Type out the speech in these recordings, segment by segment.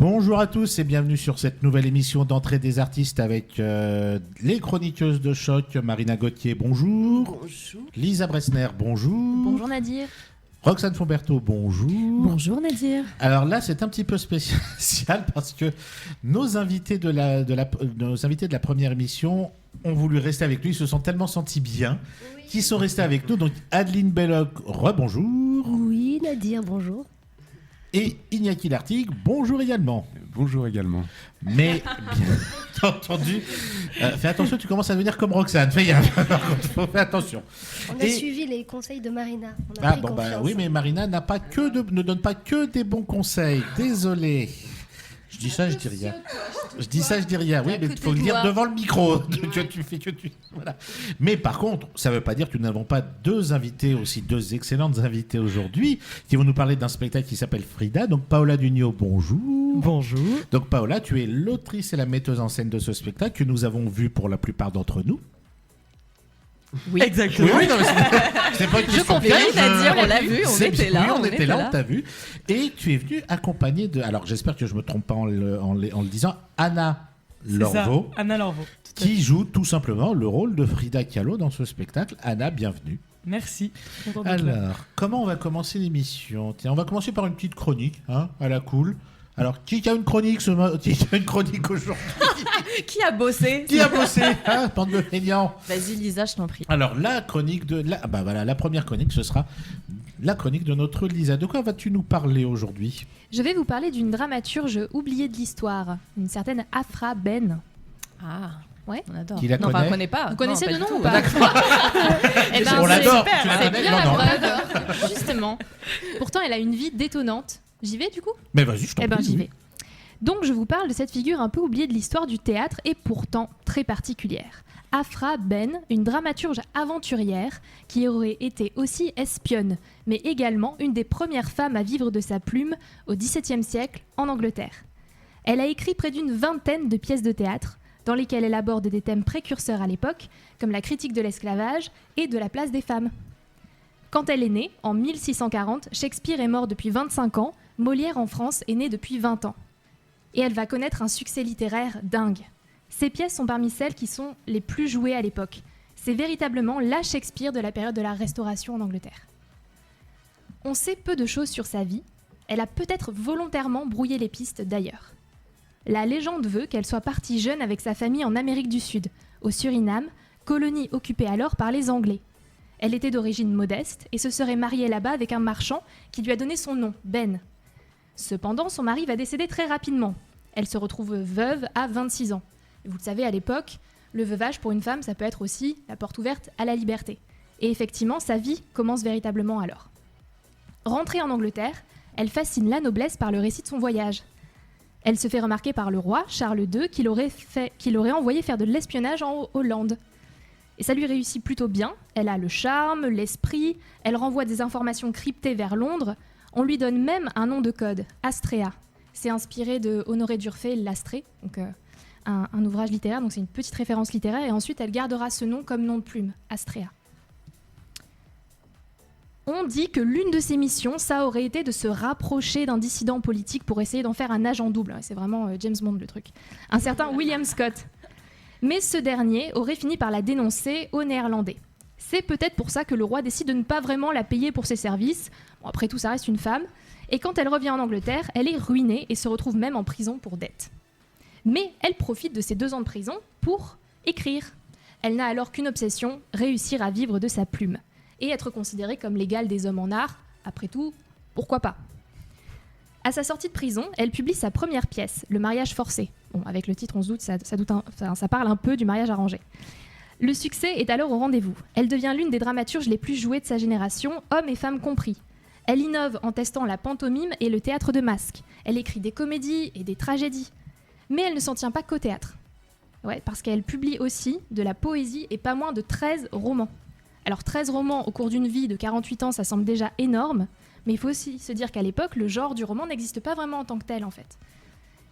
Bonjour à tous et bienvenue sur cette nouvelle émission d'entrée des artistes avec les chroniqueuses de choc. Marina Gauthier, bonjour. Bonjour. Lisa Bressner, bonjour. Bonjour Nadir. Roxane Fomberto, bonjour. Bonjour Nadir. Alors là, c'est un petit peu spécial parce que nos invités de la première émission ont voulu rester avec nous. Ils se sont tellement sentis bien qu'ils sont restés avec nous. Donc Adeline Belloc, rebonjour. Oui Nadir, bonjour. Et Iñaki Lartigue, bonjour également. Bonjour également. Mais, bien entendu, fais attention, tu commences à devenir comme Roxane. Fais attention. On a suivi les conseils de Marina. On a pris confiance. Oui, mais Marina ne donne pas que des bons conseils. Désolé. Je dis ça, je dis rien. Je dis ça, je dis rien. Oui, mais il faut le dire devant le micro. Voilà. Mais par contre, ça ne veut pas dire que nous n'avons pas deux excellentes invitées aujourd'hui, qui vont nous parler d'un spectacle qui s'appelle Frida. Donc Paola Dugno, bonjour. Bonjour. Donc Paola, tu es l'autrice et la metteuse en scène de ce spectacle que nous avons vu pour la plupart d'entre nous. Oui, exactement. Oui, non, mais c'est pas une question de piège. Nadir, on l'a vu, on était là. Oui, on était là, on t'a vu. Et tu es venue accompagnée de... Alors, j'espère que je ne me trompe pas en le disant. Anna Lorveau. Anna Lorveau. Qui joue tout simplement le rôle de Frida Kahlo dans ce spectacle. Anna, bienvenue. Merci. Alors, comment on va commencer l'émission ? Tiens, on va commencer par une petite chronique, à la cool. Alors, qui a une chronique aujourd'hui ? Qui a bossé Bande de feignants. Vas-y Lisa, je t'en prie. Alors, la première chronique, ce sera la chronique de notre Lisa. De quoi vas-tu nous parler aujourd'hui ? Je vais vous parler d'une dramaturge oubliée de l'histoire, une certaine Afra Ben. Ah, ouais, on adore. Qui la connaît ? On connaît pas. Vous connaissez Non, le nom du ou tout. pas Eh ben, On l'adore. Tu la c'est connais ? bien Non, la non. preuve, justement. Pourtant, elle a une vie détonnante. J'y vais du coup ? Mais vas-y, je t'en prie. J'y vais. Donc, je vous parle de cette figure un peu oubliée de l'histoire du théâtre et pourtant très particulière. Afra Ben, une dramaturge aventurière qui aurait été aussi espionne, mais également une des premières femmes à vivre de sa plume au XVIIe siècle en Angleterre. Elle a écrit près d'une vingtaine de pièces de théâtre dans lesquelles elle aborde des thèmes précurseurs à l'époque, comme la critique de l'esclavage et de la place des femmes. Quand elle est née, en 1640, Shakespeare est mort depuis 25 ans, Molière en France est né depuis 20 ans. Et elle va connaître un succès littéraire dingue. Ses pièces sont parmi celles qui sont les plus jouées à l'époque. C'est véritablement la Shakespeare de la période de la Restauration en Angleterre. On sait peu de choses sur sa vie. Elle a peut-être volontairement brouillé les pistes d'ailleurs. La légende veut qu'elle soit partie jeune avec sa famille en Amérique du Sud, au Suriname, colonie occupée alors par les Anglais. Elle était d'origine modeste et se serait mariée là-bas avec un marchand qui lui a donné son nom, Ben. Cependant, son mari va décéder très rapidement. Elle se retrouve veuve à 26 ans. Vous le savez, à l'époque, le veuvage pour une femme, ça peut être aussi la porte ouverte à la liberté. Et effectivement, sa vie commence véritablement alors. Rentrée en Angleterre, elle fascine la noblesse par le récit de son voyage. Elle se fait remarquer par le roi, Charles II, qui l'aurait envoyé faire de l'espionnage en Hollande. Et ça lui réussit plutôt bien. Elle a le charme, l'esprit, elle renvoie des informations cryptées vers Londres. On lui donne même un nom de code, Astrea. C'est inspiré de Honoré d'Urfé, L'Astrée, donc un ouvrage littéraire, donc c'est une petite référence littéraire, et ensuite elle gardera ce nom comme nom de plume, Astrea. On dit que l'une de ses missions, ça aurait été de se rapprocher d'un dissident politique pour essayer d'en faire un agent double. C'est vraiment James Bond le truc. Un certain William Scott. Mais ce dernier aurait fini par la dénoncer aux Néerlandais. C'est peut-être pour ça que le roi décide de ne pas vraiment la payer pour ses services. Bon, après tout, ça reste une femme. Et quand elle revient en Angleterre, elle est ruinée et se retrouve même en prison pour dette. Mais elle profite de ces 2 ans de prison pour écrire. Elle n'a alors qu'une obsession, réussir à vivre de sa plume. Et être considérée comme l'égale des hommes en art. Après tout, pourquoi pas ? À sa sortie de prison, elle publie sa première pièce, Le mariage forcé. Bon, avec le titre, on se doute, ça parle un peu du mariage arrangé. Le succès est alors au rendez-vous. Elle devient l'une des dramaturges les plus jouées de sa génération, hommes et femmes compris. Elle innove en testant la pantomime et le théâtre de masque. Elle écrit des comédies et des tragédies. Mais elle ne s'en tient pas qu'au théâtre. Ouais, parce qu'elle publie aussi de la poésie et pas moins de 13 romans. Alors 13 romans au cours d'une vie de 48 ans, ça semble déjà énorme, mais il faut aussi se dire qu'à l'époque, le genre du roman n'existe pas vraiment en tant que tel en fait.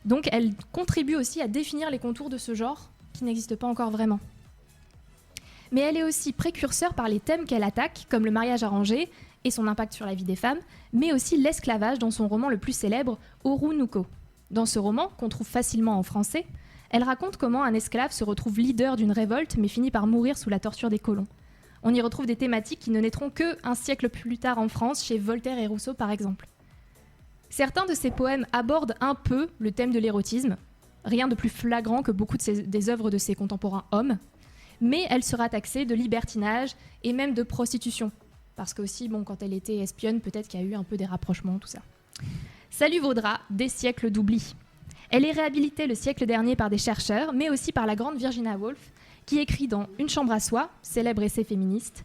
Donc elle contribue aussi à définir les contours de ce genre qui n'existe pas encore vraiment. Mais elle est aussi précurseur par les thèmes qu'elle attaque, comme le mariage arrangé et son impact sur la vie des femmes, mais aussi l'esclavage dans son roman le plus célèbre, Oroonoko. Dans ce roman, qu'on trouve facilement en français, elle raconte comment un esclave se retrouve leader d'une révolte mais finit par mourir sous la torture des colons. On y retrouve des thématiques qui ne naîtront qu'un siècle plus tard en France, chez Voltaire et Rousseau par exemple. Certains de ces poèmes abordent un peu le thème de l'érotisme, rien de plus flagrant que beaucoup des œuvres de ses contemporains hommes, mais elle sera taxée de libertinage et même de prostitution, parce que aussi, quand elle était espionne, peut-être qu'il y a eu un peu des rapprochements, tout ça. Ça lui vaudra des siècles d'oubli. Elle est réhabilitée le siècle dernier par des chercheurs, mais aussi par la grande Virginia Woolf, qui écrit dans Une chambre à soi, célèbre essai féministe,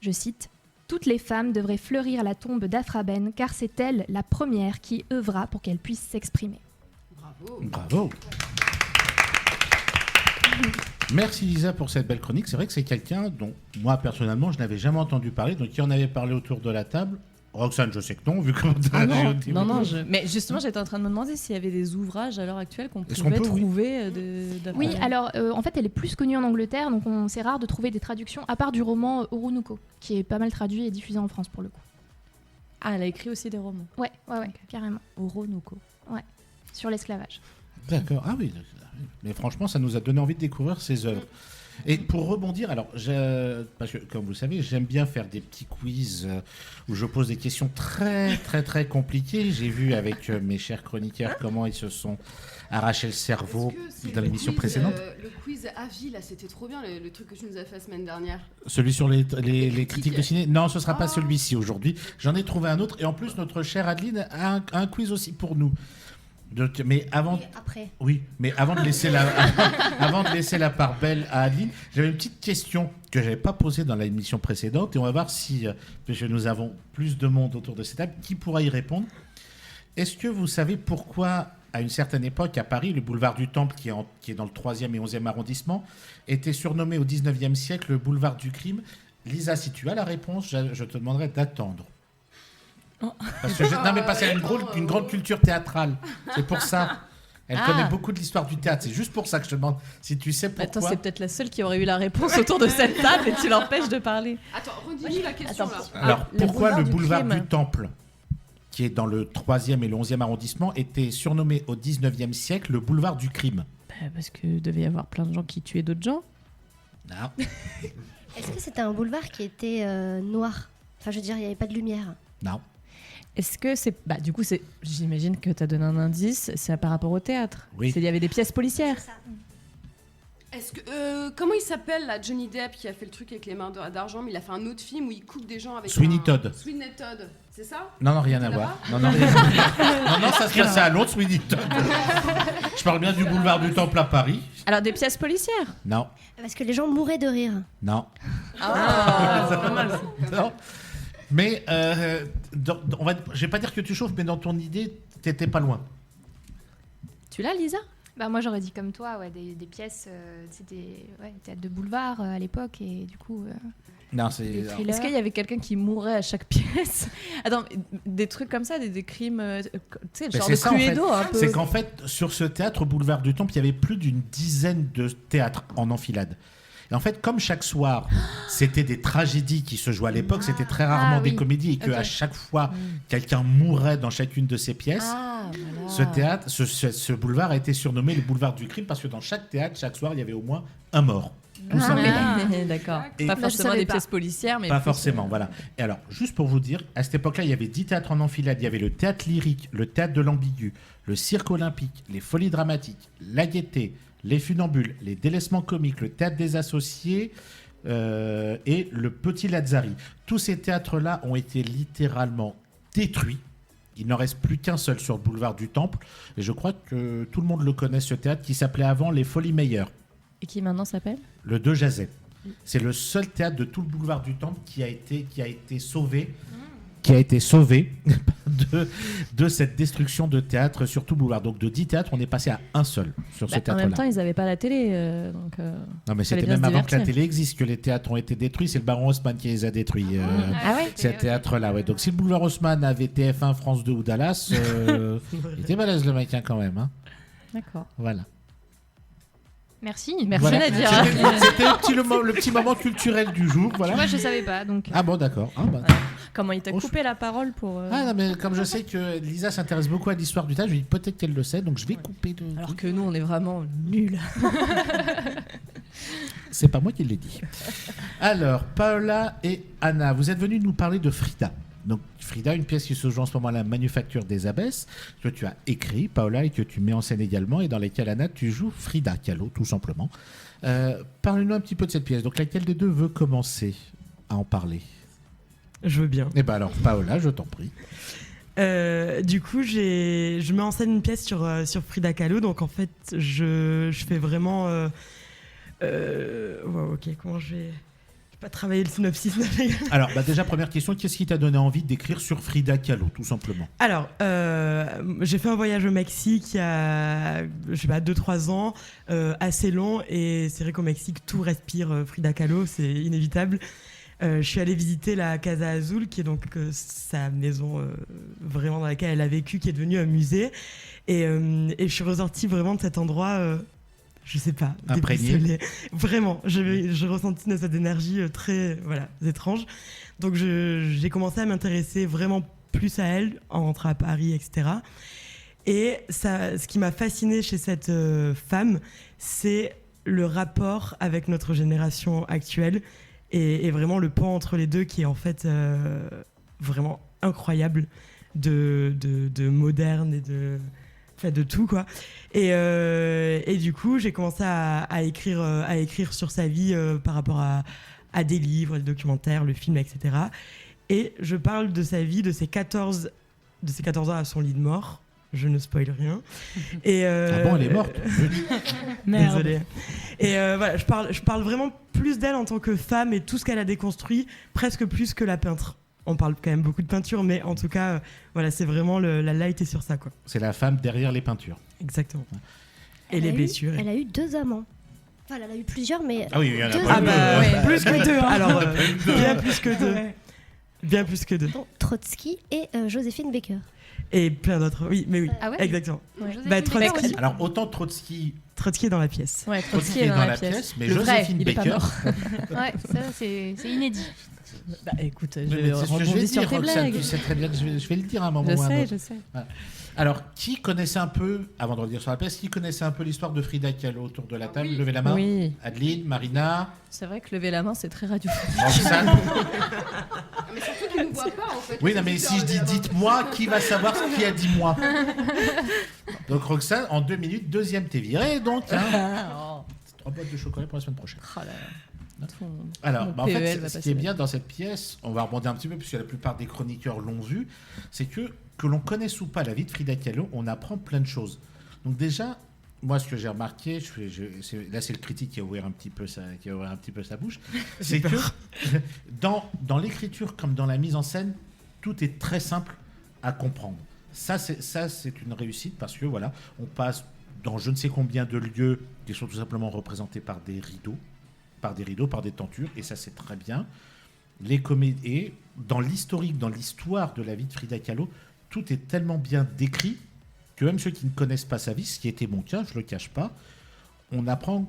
je cite, « Toutes les femmes devraient fleurir la tombe d'Aphra Behn, car c'est elle la première qui œuvra pour qu'elle puisse s'exprimer. » Bravo. Merci Lisa pour cette belle chronique. C'est vrai que c'est quelqu'un dont moi personnellement je n'avais jamais entendu parler. Donc qui en avait parlé autour de la table? Roxane, je sais que non, vu comment tu as dit. Non, mais justement, j'étais en train de me demander s'il y avait des ouvrages à l'heure actuelle qu'on pouvait trouver. Oui, alors en fait, elle est plus connue en Angleterre, donc c'est rare de trouver des traductions, à part du roman Oronuko, qui est pas mal traduit et diffusé en France pour le coup. Ah, elle a écrit aussi des romans. Ouais, okay. Carrément. Oronuko. Ouais, sur l'esclavage. D'accord, ah oui. Mais franchement, ça nous a donné envie de découvrir ses œuvres. Et pour rebondir, alors, parce que comme vous le savez, j'aime bien faire des petits quiz où je pose des questions très, très, très compliquées. J'ai vu avec mes chers chroniqueurs comment ils se sont arraché le cerveau dans l'émission précédente. Le quiz Avis, là, c'était trop bien, le truc que tu nous as fait la semaine dernière. Celui sur les critiques de ciné? Non, ce ne sera pas celui-ci aujourd'hui. J'en ai trouvé un autre. Et en plus, notre chère Adeline a un quiz aussi pour nous. Mais avant, avant de laisser la part belle à Adeline, j'avais une petite question que j'avais pas posée dans l'émission précédente et on va voir si, puisque nous avons plus de monde autour de cette table, qui pourra y répondre. Est-ce que vous savez pourquoi, à une certaine époque, à Paris, le boulevard du Temple, qui est dans le 3e et 11e arrondissement, était surnommé au 19e siècle le boulevard du crime? Lisa, si tu as la réponse, je te demanderai d'attendre. Parce que parce qu'elle a une grande culture théâtrale. C'est pour ça. Elle connaît beaucoup de l'histoire du théâtre. C'est juste pour ça que je te demande si tu sais pourquoi. Attends, c'est peut-être la seule qui aurait eu la réponse autour de cette table et tu l'empêches de parler. Attends, redis-nous la question là. Alors, pourquoi le boulevard du Temple, qui est dans le 3e et le 11e arrondissement, était surnommé au 19e siècle le boulevard du crime? Parce qu'il devait y avoir plein de gens qui tuaient d'autres gens. Non. Est-ce que c'était un boulevard qui était noir? Enfin, je veux dire, il n'y avait pas de lumière. Non. Est-ce que c'est... du coup, j'imagine que tu as donné un indice, c'est par rapport au théâtre. Oui. Il y avait des pièces policières. Est-ce que... comment il s'appelle, là, Johnny Depp, qui a fait le truc avec les mains d'argent, mais il a fait un autre film où il coupe des gens avec Sweeney Todd. Sweeney Todd, c'est ça? Non, rien à voir. Non, ça se passait à Londres, Sweeney Todd. Je parle bien du boulevard du Temple à Paris. Alors, des pièces policières? Non. Parce que les gens mouraient de rire. Non. C'est pas mal. Non. Mais je vais pas dire que tu chauffes, mais dans ton idée, t'étais pas loin. Tu l'as, Lisa? Moi, j'aurais dit comme toi, des pièces, c'était théâtre de boulevard à l'époque, et du coup... Non, c'est... Est-ce qu'il y avait quelqu'un qui mourait à chaque pièce? Attends, des trucs comme ça, des crimes, tu sais, genre de Cluedo un peu. C'est qu'en fait, sur ce théâtre, boulevard du Temple, il y avait plus d'une dizaine de théâtres en enfilade. Et en fait, comme chaque soir, c'était des tragédies qui se jouaient à l'époque, c'était très rarement des comédies, et qu'à chaque fois, quelqu'un mourait dans chacune de ces pièces. Voilà. Ce théâtre, ce boulevard a été surnommé le boulevard du crime, parce que dans chaque théâtre, chaque soir, il y avait au moins un mort. Tout simplement. D'accord. Et pas forcément des pièces policières, mais... Pas forcément, voilà. Et alors, juste pour vous dire, à cette époque-là, il y avait 10 théâtres en enfilade. Il y avait le théâtre lyrique, le théâtre de l'ambigu, le cirque olympique, les folies dramatiques, la gaieté, les funambules, les délaissements comiques, le théâtre des associés et le petit Lazzari. Tous ces théâtres-là ont été littéralement détruits. Il n'en reste plus qu'un seul sur le boulevard du Temple. Et je crois que tout le monde le connaît, ce théâtre qui s'appelait avant les Folies Meyer. Et qui maintenant s'appelle le De Jazet. C'est le seul théâtre de tout le boulevard du Temple qui a été sauvé. Qui a été sauvé de cette destruction de théâtre sur tout le boulevard. Donc de 10 théâtres, on est passé à un seul sur ce théâtre-là. En même temps, ils n'avaient pas la télé. Non, mais c'était même avant que la télé existe que les théâtres ont été détruits. C'est le baron Haussmann qui les a détruits. Ces théâtres-là, ouais. Donc si le boulevard Haussmann avait TF1, France 2 ou Dallas, il était balèze le mec quand même. Hein. D'accord. Voilà. Merci voilà. Nadir. C'était le petit moment culturel du jour. Voilà. Moi, je savais pas. Donc... Ah bon, d'accord. Comment il t'a coupé la parole pour... Ah non, mais comme je sais que Lisa s'intéresse beaucoup à l'histoire du théâtre, je lui dis peut-être qu'elle le sait, donc je vais couper de... Alors que nous, on est vraiment nuls. C'est pas moi qui l'ai dit. Alors, Paola et Anna, vous êtes venus nous parler de Frida. Donc Frida, une pièce qui se joue en ce moment à la Manufacture des Abbesses, que tu as écrit, Paola, et que tu mets en scène également, et dans laquelle, Anna, tu joues Frida Kahlo, tout simplement. Parle-nous un petit peu de cette pièce. Donc laquelle des deux veut commencer à en parler? Je veux bien. Eh bien alors, Paola, je t'en prie. Du coup, je mets en scène une pièce sur Frida Kahlo, donc en fait, je fais vraiment... ok, comment je vais pas travailler le synopsis. Alors, déjà, première question, qu'est-ce qui t'a donné envie d'écrire sur Frida Kahlo, tout simplement? Alors, j'ai fait un voyage au Mexique il y a, je sais pas, 2-3 ans, assez long, et c'est vrai qu'au Mexique, tout respire Frida Kahlo, c'est inévitable. Je suis allée visiter la Casa Azul, qui est donc sa maison vraiment dans laquelle elle a vécu, qui est devenue un musée, et je suis ressortie vraiment de cet endroit... je sais pas, imprégné. Vraiment, j'ai ressenti cette énergie très étrange. Donc j'ai commencé à m'intéresser vraiment plus à elle en rentrant à Paris, etc. Et ça, ce qui m'a fascinée chez cette femme, c'est le rapport avec notre génération actuelle et vraiment le pont entre les deux qui est en fait vraiment incroyable de moderne et de tout, quoi. Et du coup, j'ai commencé à écrire sur sa vie par rapport à des livres, des documentaires, le film, etc. Et je parle de sa vie, de ses 14 ans à son lit de mort. Je ne spoil rien. Et ah bon, elle est morte? Merde. Désolée. Et voilà, je parle vraiment plus d'elle en tant que femme et tout ce qu'elle a déconstruit, presque plus que la peintre. On parle quand même beaucoup de peinture, mais en tout cas, voilà, c'est vraiment la light est sur ça, quoi. C'est la femme derrière les peintures. Exactement. Et les blessures. Elle a eu 2 amants. Enfin, elle a eu plusieurs, mais... Ah oui, il y en a pas deux. Plus que 2. Alors, bien plus que 2. Bien plus que 2. Donc, Trotsky et Joséphine Baker. Et plein d'autres, oui, mais oui, exactement. Ouais. Trotsky. Alors, autant Trotsky est dans la pièce. Ouais, Trotsky est dans la pièce, mais Joséphine Baker... Ouais, ça, c'est inédit. Écoute, je vais sur tes blagues. Tu sais très bien que je vais le dire à un moment ou à un autre. Je sais. Voilà. Alors, qui connaissait un peu, avant de revenir sur la pièce, qui connaissait un peu l'histoire de Frida Kahlo autour de la table? Oui. Levez la main. Oui. Adeline, Marina. C'est vrai que lever la main, c'est très radiophonique. Roxane. Mais surtout qu'ils ne nous voient pas, en fait. Oui, non, mais si je dis dites-moi, qui va savoir ce qui a dit moi? Donc, Roxane, en 2 minutes, deuxième, t'es virée, donc. 3 boîtes de chocolat pour la semaine prochaine. Oh là. Alors, en fait, ce qui est bien dans cette pièce, on va rebondir un petit peu, puisque la plupart des chroniqueurs l'ont vu, c'est que l'on connaisse ou pas la vie de Frida Kahlo, on apprend plein de choses. Donc déjà, moi, ce que j'ai remarqué, là, c'est le critique qui a ouvert un petit peu sa bouche, c'est que dans l'écriture comme dans la mise en scène, tout est très simple à comprendre. Ça, c'est une réussite, parce que voilà, on passe dans je ne sais combien de lieux qui sont tout simplement représentés par des rideaux, par des tentures, et ça c'est très bien. Les comédies, dans l'historique, dans l'histoire de la vie de Frida Kahlo, tout est tellement bien décrit que même ceux qui ne connaissent pas sa vie, ce qui était mon cas, je le cache pas, on apprend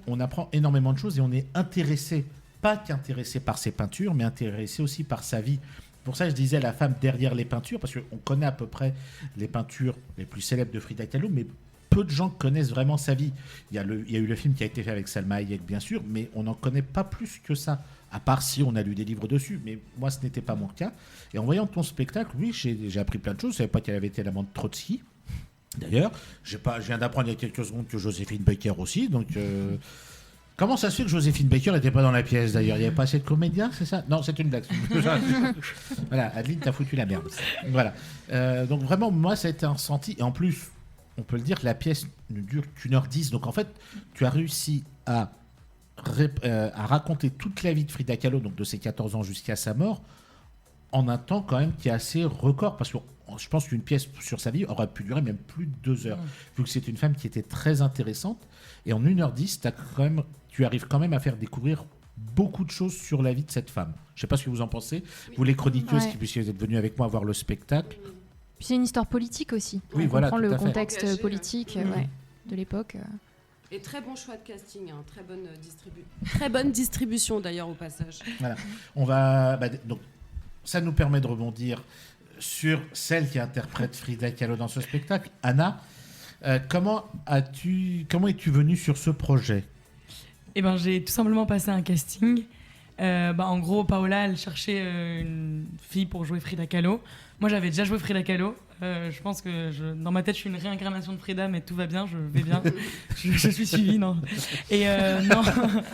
énormément de choses et on est intéressé, pas qu'intéressé par ses peintures, mais intéressé aussi par sa vie. Pour ça, je disais la femme derrière les peintures, parce qu'on connaît à peu près les peintures les plus célèbres de Frida Kahlo, mais peu de gens connaissent vraiment sa vie. Il y a eu le film qui a été fait avec Salma Hayek, bien sûr, mais on n'en connaît pas plus que ça, à part si on a lu des livres dessus. Mais moi, ce n'était pas mon cas. Et en voyant ton spectacle, oui, j'ai appris plein de choses. Je ne savais pas qu'elle avait été l'amante de Trotsky. D'ailleurs, je viens d'apprendre il y a quelques secondes que Joséphine Baker aussi. Donc, comment ça se fait que Joséphine Baker n'était pas dans la pièce, d'ailleurs? Il n'y avait pas assez de comédiens, c'est ça? Non, c'est une blague. Voilà, Adeline, t'as foutu la merde. Voilà. Donc, vraiment, moi, ça a été un ressenti. Et en plus, on peut le dire que la pièce ne dure qu'1h10. Donc, en fait, tu as réussi à raconter toute la vie de Frida Kahlo, donc de ses 14 ans jusqu'à sa mort, en un temps quand même qui est assez record. Parce que je pense qu'une pièce sur sa vie aurait pu durer même plus de 2 heures. Vu que c'est une femme qui était très intéressante. Et en 1h10, tu arrives quand même à faire découvrir beaucoup de choses sur la vie de cette femme. Je ne sais pas ce que vous en pensez. Vous, les chroniqueuses, puisque vous êtes venues avec moi voir le spectacle. Puis c'est une histoire politique aussi. Oui, on voilà, comprend le tout à fait. contexte politique de l'époque. Et très bon choix de casting, hein, très bonne distribution d'ailleurs au passage. Voilà. On va donc ça nous permet de rebondir sur celle qui interprète Frida Kahlo dans ce spectacle. Anna, comment es-tu venue sur ce projet ? Eh ben, j'ai tout simplement passé un casting. En gros, Paola, elle cherchait une fille pour jouer Frida Kahlo. Moi, j'avais déjà joué Frida Kahlo. Je pense que dans ma tête, je suis une réincarnation de Frida, mais tout va bien, je vais bien. je suis suivie, non. Et non,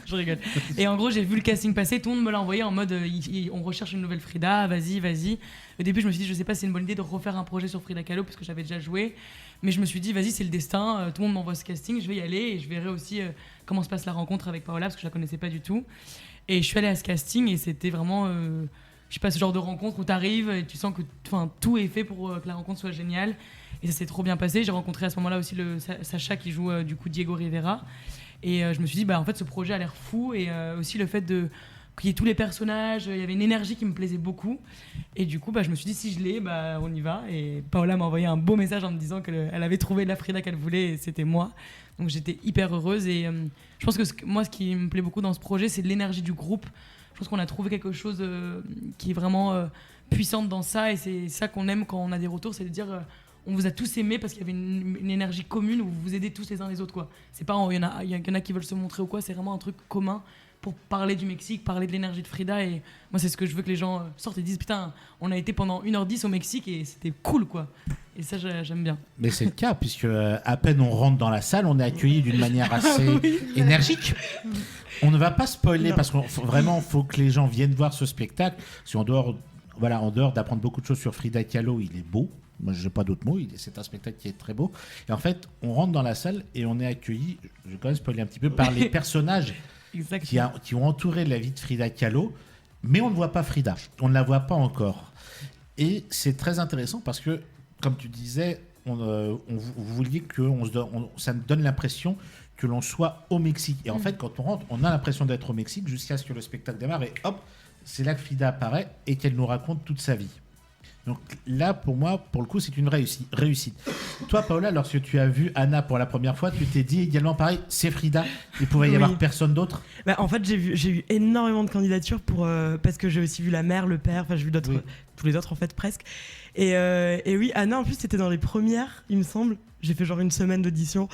je rigole. Et en gros, j'ai vu le casting passer, tout le monde me l'a envoyé en mode on recherche une nouvelle Frida, vas-y. Au début, je me suis dit, je sais pas si c'est une bonne idée de refaire un projet sur Frida Kahlo, parce que j'avais déjà joué. Mais je me suis dit, vas-y, c'est le destin, tout le monde m'envoie ce casting, je vais y aller et je verrai aussi comment se passe la rencontre avec Paola, parce que je la connaissais pas du tout. Et je suis allée à ce casting et c'était vraiment. Je sais pas, ce genre de rencontre où t'arrives et tu sens que tout est fait pour que la rencontre soit géniale. Et ça s'est trop bien passé. J'ai rencontré à ce moment-là aussi Sacha qui joue du coup Diego Rivera. Et je me suis dit, en fait, ce projet a l'air fou. Et aussi le fait qu'il y ait tous les personnages, il y avait une énergie qui me plaisait beaucoup. Et du coup, je me suis dit, si je l'ai, on y va. Et Paola m'a envoyé un beau message en me disant qu'elle avait trouvé la Frida qu'elle voulait et c'était moi. Donc j'étais hyper heureuse. Et je pense que moi, ce qui me plaît beaucoup dans ce projet, c'est l'énergie du groupe. Je pense qu'on a trouvé quelque chose qui est vraiment puissante dans ça et c'est ça qu'on aime quand on a des retours, c'est de dire on vous a tous aimés parce qu'il y avait une énergie commune où vous vous aidez tous les uns les autres, quoi. C'est pas il y en a qui veulent se montrer ou quoi, c'est vraiment un truc commun pour parler du Mexique, parler de l'énergie de Frida. Et moi, c'est ce que je veux que les gens sortent et disent putain, on a été pendant 1h10 au Mexique et c'était cool, quoi. Et ça, j'aime bien. Mais c'est le cas, puisque à peine on rentre dans la salle, on est accueilli d'une manière assez énergique. On ne va pas spoiler parce qu'il faut que les gens viennent voir ce spectacle. Si en dehors d'apprendre beaucoup de choses sur Frida Kahlo, il est beau. Moi, je n'ai pas d'autres mots. C'est un spectacle qui est très beau. Et en fait, on rentre dans la salle et on est accueilli, je vais quand même spoiler un petit peu, par les personnages qui ont entouré la vie de Frida Kahlo. Mais on ne voit pas Frida. On ne la voit pas encore. Et c'est très intéressant parce que, comme tu disais, vous vouliez que ça me donne l'impression que l'on soit au Mexique. Et en fait, quand on rentre, on a l'impression d'être au Mexique jusqu'à ce que le spectacle démarre. Et hop, c'est là que Frida apparaît et qu'elle nous raconte toute sa vie. Donc là, pour moi, pour le coup, c'est une réussite. Toi, Paola, lorsque tu as vu Anna pour la première fois, tu t'es dit également pareil, c'est Frida, il pouvait y avoir personne d'autre. En fait, j'ai eu énormément de candidatures parce que j'ai aussi vu la mère, le père, j'ai vu tous les autres en fait presque. Et oui, Anna en plus c'était dans les premières, il me semble. J'ai fait genre une semaine d'audition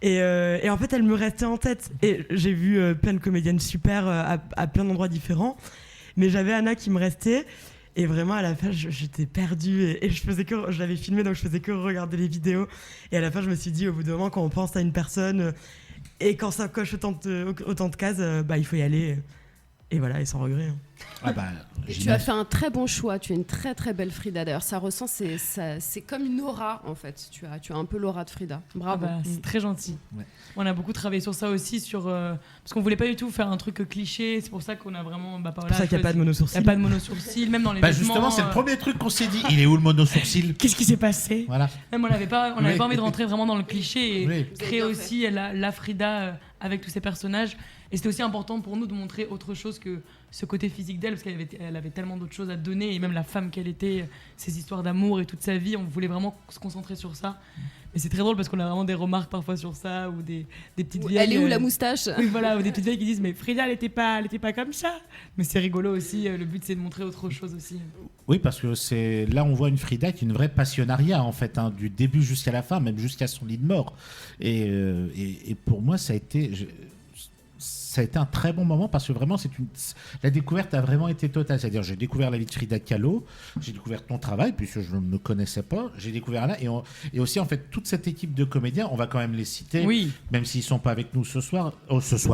et en fait elle me restait en tête. Et j'ai vu plein de comédiennes super à plein d'endroits différents, mais j'avais Anna qui me restait. Et vraiment, à la fin, j'étais perdue et je l'avais filmée, donc je faisais que regarder les vidéos. Et à la fin, je me suis dit, au bout d'un moment, quand on pense à une personne et quand ça coche autant de cases, il faut y aller. Et voilà, et sans regret. Et tu as fait un très bon choix. Tu es une très très belle Frida. D'ailleurs, ça ressent, c'est comme une aura en fait. Tu as un peu l'aura de Frida. Bravo. C'est très gentil. Ouais. On a beaucoup travaillé sur ça aussi, parce qu'on voulait pas du tout faire un truc cliché. C'est pour ça qu'on a vraiment. C'est pour ça qu'il n'y a pas de monosourcil. Il n'y a pas de monosourcil, même dans les vêtements. Justement, c'est le premier truc qu'on s'est dit. Il est où le monosourcil ? Qu'est-ce qui s'est passé ? Voilà. Même on n'avait pas envie de rentrer vraiment dans le cliché et créer aussi la Frida avec tous ces personnages. Et c'était aussi important pour nous de montrer autre chose que ce côté physique d'elle, parce qu'elle avait tellement d'autres choses à donner, et même la femme qu'elle était, ses histoires d'amour et toute sa vie, on voulait vraiment se concentrer sur ça. Mais c'est très drôle parce qu'on a vraiment des remarques parfois sur ça, ou des petites vieilles... Elle est où la moustache ? Oui, voilà, ou des petites vieilles qui disent « Mais Frida, elle était pas comme ça !» Mais c'est rigolo aussi, le but c'est de montrer autre chose aussi. Oui, parce que là on voit une Frida qui est une vraie passionnariat en fait, du début jusqu'à la fin, même jusqu'à son lit de mort. Et pour moi ça a été un très bon moment parce que vraiment la découverte a vraiment été totale. C'est-à-dire j'ai découvert la vie de Frida Kahlo, j'ai découvert ton travail puisque je ne connaissais pas, j'ai découvert là et aussi en fait toute cette équipe de comédiens, on va quand même les citer, même s'ils sont pas avec nous ce soir, cet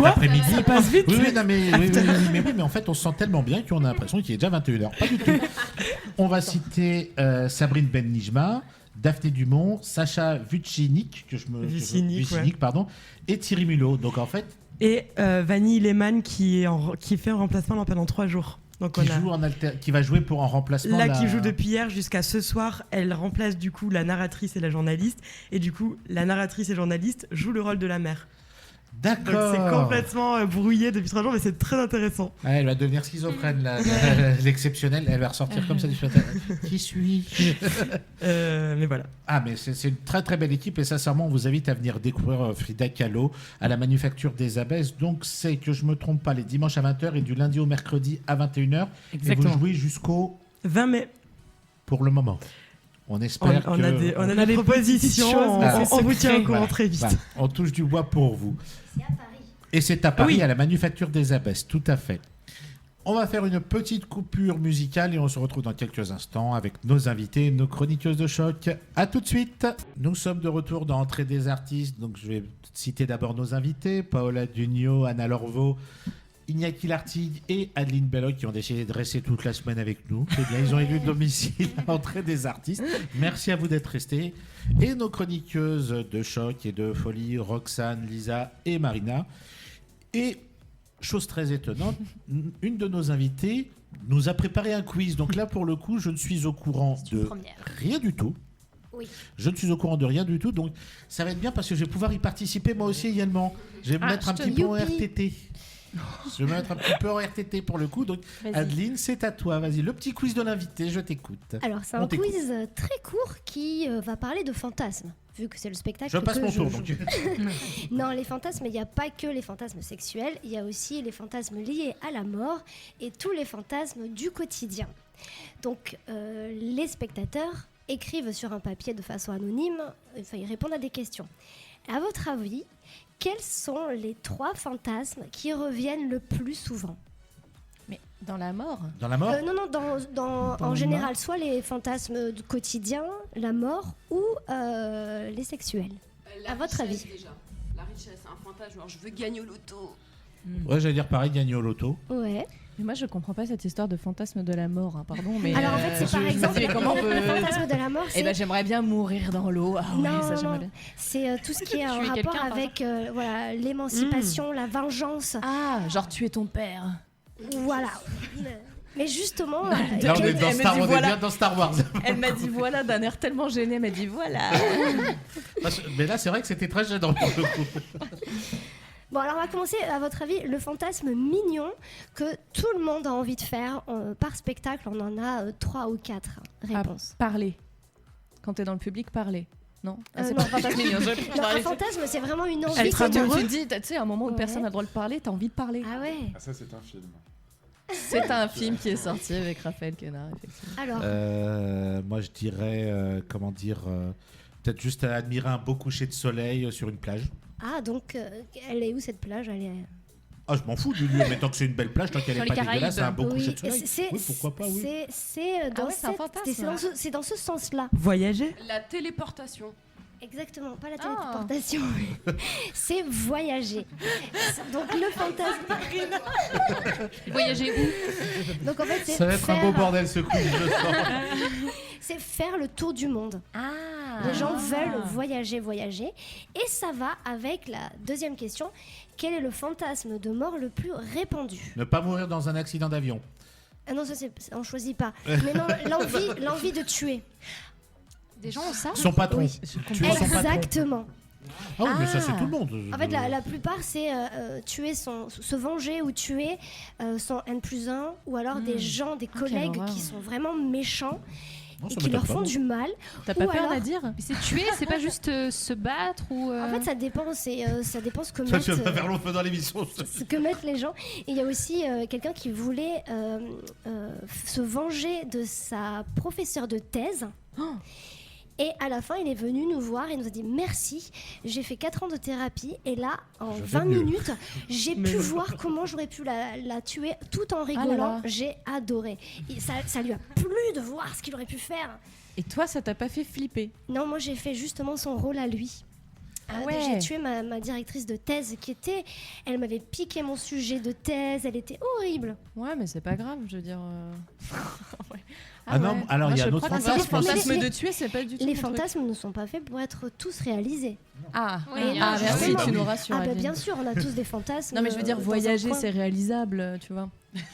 après-midi. Ça passe vite. Mais en fait on se sent tellement bien qu'on a l'impression qu'il est déjà 21h. Pas du tout. On va citer Sabrine Ben-Nijma, Daphné Dumont, Sacha Vucinic, et Thierry Mulot. Donc en fait. Et Vanille Lehmann qui fait un remplacement là pendant 3 jours. Donc qui va jouer pour un remplacement. Qui joue depuis hier jusqu'à ce soir. Elle remplace du coup la narratrice et la journaliste. Et du coup, la narratrice et journaliste jouent le rôle de la mère. D'accord. Donc c'est complètement brouillé depuis 3 jours, mais c'est très intéressant. Ah, elle va devenir schizophrène, l'exceptionnelle. Elle va ressortir comme ça du matin. Qui suis-je? Mais voilà. Ah, mais c'est une très très belle équipe et sincèrement, on vous invite à venir découvrir Frida Kahlo à la Manufacture des Abbesses. Donc, c'est que je me trompe pas, les dimanches à 20h et du lundi au mercredi à 21h. Exactement. Et vous jouez jusqu'au 20 mai. Pour le moment. On espère on a des propositions. On vous tient au courant très vite. Voilà. On touche du bois pour vous. C'est à Paris. Et c'est à Paris, Oui. à la Manufacture des Abbesses, tout à fait. On va faire une petite coupure musicale et on se retrouve dans quelques instants avec nos invités, nos chroniqueuses de choc. À tout de suite. Nous sommes de retour dans Entrée des artistes. Donc je vais citer d'abord nos invités, Paola Dugno, Anna Lorveau, Iñaki Lartigue et Adeline Belloc qui ont décidé de rester toute la semaine avec nous. C'est bien, ils ont élu domicile à Entrée des artistes. Merci à vous d'être restés. Et nos chroniqueuses de choc et de folie, Roxane, Lisa et Marina. Et chose très étonnante, une de nos invitées nous a préparé un quiz. Donc là, pour le coup, je ne suis au courant de rien du tout. Oui. Je ne suis au courant de rien du tout. Donc ça va être bien parce que je vais pouvoir y participer moi aussi également. Je vais me mettre un petit peu en RTT. Je vais me mettre un petit peu en RTT pour le coup. Donc Adeline, c'est à toi. Vas-y, le petit quiz de l'invité, je t'écoute. Alors, c'est un quiz très court qui va parler de fantasmes, vu que c'est le spectacle. Je passe mon tour. Donc. Non, les fantasmes, il n'y a pas que les fantasmes sexuels, il y a aussi les fantasmes liés à la mort et tous les fantasmes du quotidien. Donc, les spectateurs écrivent sur un papier de façon anonyme, enfin, ils répondent à des questions. À votre avis, quels sont les 3 fantasmes qui reviennent le plus souvent? Mais dans la mort? Dans la mort? Non, en général, soit les fantasmes du quotidien, la mort, ou les sexuels. À votre avis? Déjà. La richesse, un fantasme, genre je veux gagner au loto. Ouais, j'allais dire pareil, gagner au loto. Ouais. Mais moi, je comprends pas cette histoire de fantasme de la mort, hein, pardon. Mais alors en fait, c'est par exemple mais comment le fantasme de la mort. Eh ben, j'aimerais bien mourir dans l'eau. Ah ouais, Non, ça non. j'aimerais bien. C'est tout ce qui est en Tuer rapport quelqu'un, avec voilà, l'émancipation, la vengeance. Ah, genre tuer ton père. Voilà. Mais justement, Là, on est dans Star, on est bien dans Star Wars. Elle m'a dit voilà d'un air tellement gêné. Elle m'a dit voilà. Mais là, c'est vrai que c'était très gênant pour le coup. bon, alors on va commencer, à votre avis, le fantasme mignon que tout le monde a envie de faire par spectacle. On en a 3 ou 4 réponses. Parler. Quand t'es dans le public, parler. Non, c'est non. pas un fantasme mignon. Non, un fantasme, c'est vraiment une envie. Être amoureux. Tu dis, tu sais, à un moment où personne n'a le droit de parler, t'as envie de parler. Ah ouais. Ah, ça, c'est un film. C'est un film qui est sorti avec Raphaël Quenard, effectivement. Alors, moi, je dirais, peut-être juste à admirer un beau coucher de soleil sur une plage. ah, donc, elle est où cette plage? Elle est... Ah, je m'en fous du lieu, mais tant que c'est une belle plage, tant qu'elle n'est pas dégueulasse, c'est un beau coucher de soleil. Oui, pourquoi pas, oui. C'est dans, c'est dans ce sens-là. Voyager? La téléportation. Exactement, pas la téléportation. C'est voyager. Donc le fantasme. Voyager où? Donc en fait, c'est ça va être un beau bordel ce coup, je le sens. C'est faire le tour du monde. Ah. Les gens veulent voyager. Et ça va avec la deuxième question. Quel est le fantasme de mort le plus répandu? Ne pas mourir dans un accident d'avion. Ah non, ça on choisit pas. Mais non, l'envie de tuer. Des gens ont ça? Son patron. Oui. Tuer son patron. Exactement. Ah oui, mais ça, c'est tout le monde. En fait, la plupart, c'est tuer se venger ou tuer son N+1 ou alors des gens, des collègues qui sont vraiment méchants et qui leur font du mal. T'as pas peur à dire? Mais c'est tuer, c'est pas juste se battre ou. En fait, ça dépend. Ça dépend ce que Ça, mettent. tu vas faire long feu dans l'émission. Ce que mettent les gens. Et il y a aussi quelqu'un qui voulait se venger de sa professeure de thèse. Et à la fin, il est venu nous voir et nous a dit merci, j'ai fait 4 ans de thérapie et là, en 20 minutes, j'ai pu voir comment j'aurais pu la tuer tout en rigolant. J'ai adoré. Et ça lui a plu de voir ce qu'il aurait pu faire. Et toi, ça t'a pas fait flipper? Non, moi j'ai fait justement son rôle à lui. J'ai tué ma directrice de thèse elle m'avait piqué mon sujet de thèse, elle était horrible. Ouais, mais c'est pas grave, je veux dire. Ouais. Ah non, alors il y a un autre fantasme. Le fantasme de tuer, c'est pas du tout. Les fantasmes ne sont pas faits pour être tous réalisés. Ah, oui, merci, tu nous rassures. Ah, bien sûr, on a tous des fantasmes. Non, mais je veux dire, voyager, c'est réalisable, tu vois.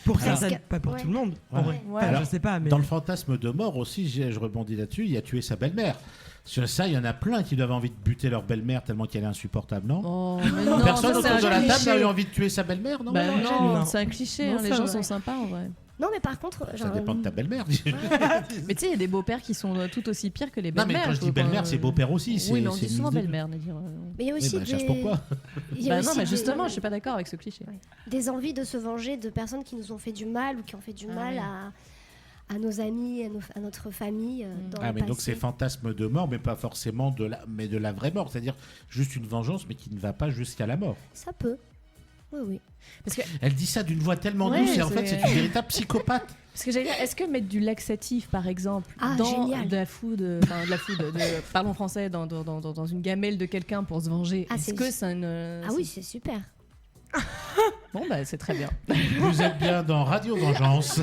Pour certaines, pas pour tout le monde. En vrai. Alors, je sais pas, mais dans le fantasme de mort aussi, je rebondis là-dessus, il a tué sa belle-mère. Sur ça, il y en a plein qui doivent envie de buter leur belle-mère tellement qu'elle est insupportable, non? Oh, mais non, Personne ça, autour c'est de un la table cliché. n'a eu envie de tuer sa belle-mère, non? Bah Non. non, c'est un cliché, Non, les ça gens va. sont sympas en vrai. Non, mais par contre, Ça genre, dépend de ta belle-mère. Mais tu sais, il y a des beaux-pères qui sont tout aussi pires que les Non, mais belles-mères. quand je dis quoi. belle-mère, c'est beau-père aussi. Oui, mais on c'est dit souvent une- belle-mère, Nadir. mais il y a Oui, aussi bah, cherche des... pourquoi. il y a Bah aussi non, mais des- justement, je suis pas d'accord avec ce cliché. des envies de se venger de personnes qui nous ont fait du mal ou qui ont fait du mal à nos amis, à notre famille dans Ah, le mais passé. donc c'est fantasme de mort, mais pas forcément de la vraie mort. C'est-à-dire juste une vengeance, mais qui ne va pas jusqu'à la mort. Ça peut. Oui, oui. Parce que, Elle dit ça d'une voix tellement Ouais, douce et en c'est- fait, c'est une véritable psychopathe. parce que j'allais dire, est-ce que mettre du laxatif, par exemple, Ah, dans génial. de la food, parlons français, dans une gamelle de quelqu'un pour se venger, Ah, est-ce c'est- que c'est une... Ah oui, c'est super. Bon, bah c'est très bien. Vous êtes bien dans Radio Vengeance.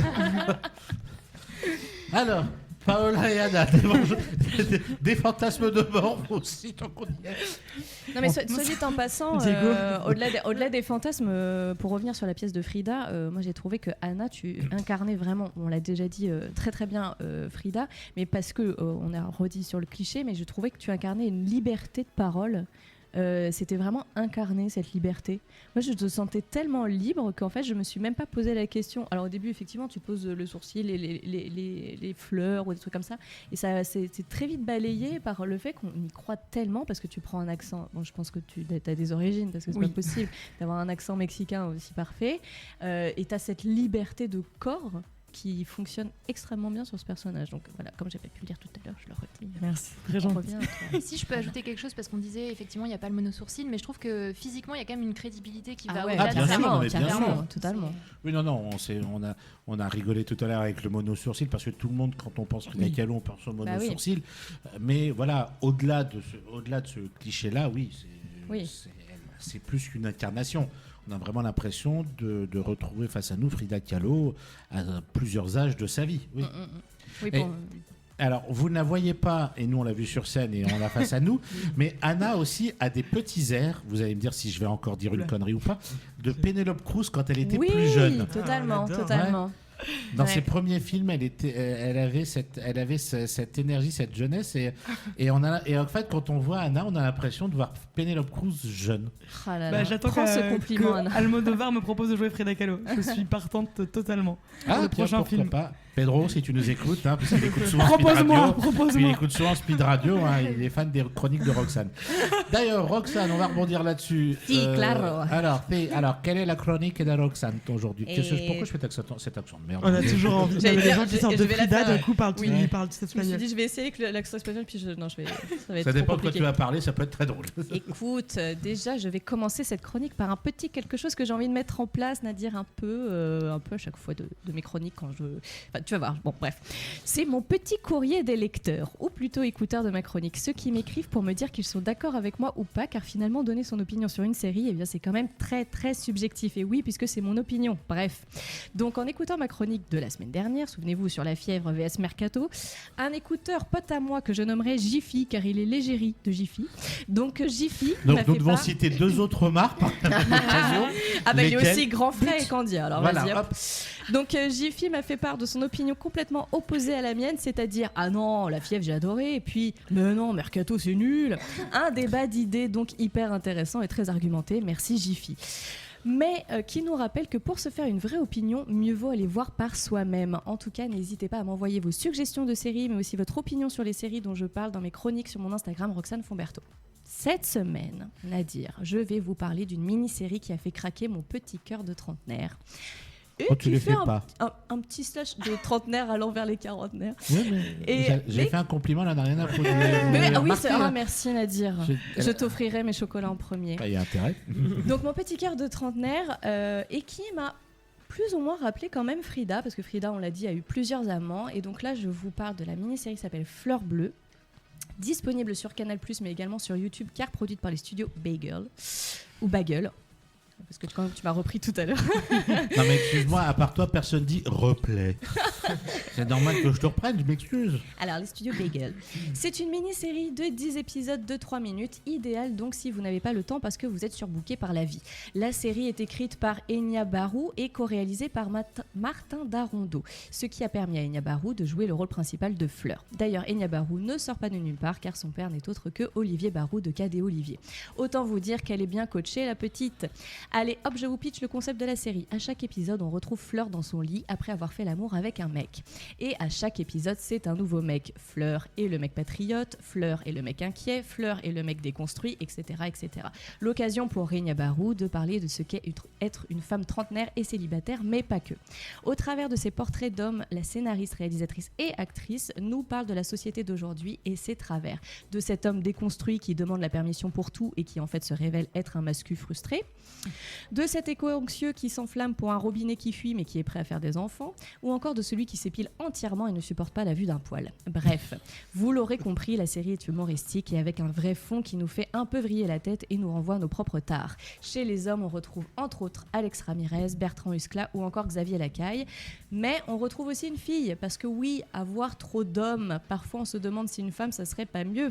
Alors, Paola et Anna, des fantasmes de mort aussi, tant qu'on y est. Non mais soit dit en passant, Diego. au-delà des fantasmes, pour revenir sur la pièce de Frida, moi j'ai trouvé que Anna, tu incarnais vraiment, on l'a déjà dit très très bien Frida, mais parce que on a redit sur le cliché, mais je trouvais que tu incarnais une liberté de parole. C'était vraiment incarné cette liberté. Moi, je te sentais tellement libre qu'en fait, je me suis même pas posé la question. Alors au début, effectivement, tu poses le sourcil, les fleurs ou des trucs comme ça, et ça, c'est très vite balayé par le fait qu'on y croit tellement parce que tu prends un accent. Bon, je pense que tu as des origines parce que c'est Oui. pas possible d'avoir un accent mexicain aussi parfait. Et tu as cette liberté de corps qui fonctionne extrêmement bien sur ce personnage. Donc voilà, comme j'avais pu le dire tout à l'heure, je le redis. Merci, très On gentil. revient à toi. Et si je peux ajouter quelque chose, parce qu'on disait effectivement il n'y a pas le monosourcil, mais je trouve que physiquement il y a quand même une crédibilité qui va ouais, au-delà Ah, bien de la sûr, mort. mais bien carrément, sûr. totalement. Oui, non, on a rigolé tout à l'heure avec le mono-sourcil parce que tout le monde, quand on pense Frida Oui. Kahlo, on pense au Bah mono-sourcil. Mais voilà, au-delà de ce cliché-là, oui, Oui. c'est plus qu'une incarnation. On a vraiment l'impression de retrouver face à nous Frida Kahlo à plusieurs âges de sa vie. Oui. Oui, Et- Alors, vous ne la voyez pas, et nous on l'a vu sur scène et on l'a face à nous, mais Anna aussi a des petits airs, vous allez me dire si je vais encore dire une connerie ou pas, de Penelope Cruz quand elle était oui, plus jeune. totalement, Ah, on adore. totalement. Dans Ouais. ses premiers films, elle avait cette énergie, cette jeunesse, et en fait, quand on voit Anna, on a l'impression de voir Penelope Cruz jeune. Ah là Bah, là. j'attends Prends ce compliment, que Anna. Almodovar me propose de jouer Frida Kahlo. Je suis partante totalement. Ah, le tiens, prochain pourquoi film. pas. Pedro, si tu nous écoutes, hein, parce qu'il écoute souvent Speed Radio. Propose-moi, Puis il propose-moi. écoute souvent Speed Radio, hein, il est fan des chroniques de Roxane. D'ailleurs, Roxane, on va rebondir là-dessus. Si, claro. Alors, quelle est la chronique de Roxane aujourd'hui? Et- Pourquoi je fais cet accent de merde? On a toujours envie. Il y a J'allais des dire, gens qui je- sortent je de vais la Frida, faire, d'un coup parlent Oui. ils parlent Je me suis espagnol. dit, je vais essayer avec l'accent espagnol, puis non, ça va être Ça trop dépend de quoi compliqué. tu vas parler, ça peut être très drôle. Écoute, déjà, je vais commencer cette chronique par un petit quelque chose que j'ai envie de mettre en place, Nadir, un peu à chaque fois de mes chroniques quand je... Enfin, tu vas voir, bon, bref. C'est mon petit courrier des lecteurs, ou plutôt écouteurs de ma chronique. Ceux qui m'écrivent pour me dire qu'ils sont d'accord avec moi ou pas, car finalement, donner son opinion sur une série, eh bien, c'est quand même très, très subjectif. Et oui, puisque c'est mon opinion. Bref. Donc, en écoutant ma chronique de la semaine dernière, souvenez-vous, sur la fièvre VS Mercato, un écouteur pote à moi que je nommerai Jiffy, car il est l'égérie de Jiffy. Donc, Jiffy m'a Donc, nous fait devons part- citer deux autres marques par l'occasion. Ah bah il est Lesquelles aussi grand frère et Candia, alors vas-y Voilà, hop. hop. Donc Jiffy m'a fait part de son opinion complètement opposée à la mienne, c'est-à-dire ah non, la fièvre j'ai adoré, et puis mais non, Mercato c'est nul. Un débat d'idées donc hyper intéressant et très argumenté, merci Jiffy. Mais qui nous rappelle que pour se faire une vraie opinion, mieux vaut aller voir par soi-même. En tout cas, n'hésitez pas à m'envoyer vos suggestions de séries, mais aussi votre opinion sur les séries dont je parle dans mes chroniques sur mon Instagram, Roxane Fomberto. Cette semaine, Nadir, je vais vous parler d'une mini-série qui a fait craquer mon petit cœur de trentenaire. Et Oh, tu qui les fait fais pas. un petit slash de trentenaire allant vers les quarantenaires. Oui, mais Et- j'ai mais- fait un compliment, là, n'a rien à foutre. Mais, ah oui, Remarquez, c'est merci Nadir. Je- Je t'offrirai mes chocolats en premier. Il y a intérêt. Donc mon petit cœur de trentenaire et qui m'a plus ou moins rappelé quand même Frida, parce que Frida, on l'a dit, a eu plusieurs amants. Et donc là, je vous parle de la mini-série qui s'appelle Fleur Bleue, disponible sur Canal+, mais également sur YouTube, car produite par les studios Bagel, ou Bagel. parce que quand même, tu m'as repris tout à l'heure. Non mais excuse-moi, à part toi, personne dit replay. C'est normal que je te reprenne, je m'excuse. Alors, les studios Bagel. C'est une mini-série de 10 épisodes de 3 minutes, idéale donc si vous n'avez pas le temps parce que vous êtes surbooké par la vie. La série est écrite par Enya Barou et co-réalisée par Martin Darondo, ce qui a permis à Enya Barou de jouer le rôle principal de Fleur. D'ailleurs, Enya Barou ne sort pas de nulle part car son père n'est autre que Olivier Barou de Cadet Olivier. Autant vous dire qu'elle est bien coachée, la petite. Allez, hop, je vous pitch le concept de la série. À chaque épisode, on retrouve Fleur dans son lit après avoir fait l'amour avec un mec. Et à chaque épisode, c'est un nouveau mec. Fleur est le mec patriote, Fleur est le mec inquiet, Fleur est le mec déconstruit, etc. etc. L'occasion pour Enya Barou de parler de ce qu'est être une femme trentenaire et célibataire, mais pas que. Au travers de ses portraits d'hommes, la scénariste, réalisatrice et actrice nous parle de la société d'aujourd'hui et ses travers. De cet homme déconstruit qui demande la permission pour tout et qui en fait se révèle être un mascu frustré. De cet éco-anxieux qui s'enflamme pour un robinet qui fuit mais qui est prêt à faire des enfants. Ou encore de celui qui s'épile entièrement et ne supporte pas la vue d'un poil. Bref, vous l'aurez compris, la série est humoristique et avec un vrai fond qui nous fait un peu vriller la tête et nous renvoie à nos propres tares. Chez les hommes, on retrouve entre autres Alex Ramirez, Bertrand Huskla ou encore Xavier Lacaille. Mais on retrouve aussi une fille, parce que oui, avoir trop d'hommes, parfois on se demande si une femme ça serait pas mieux.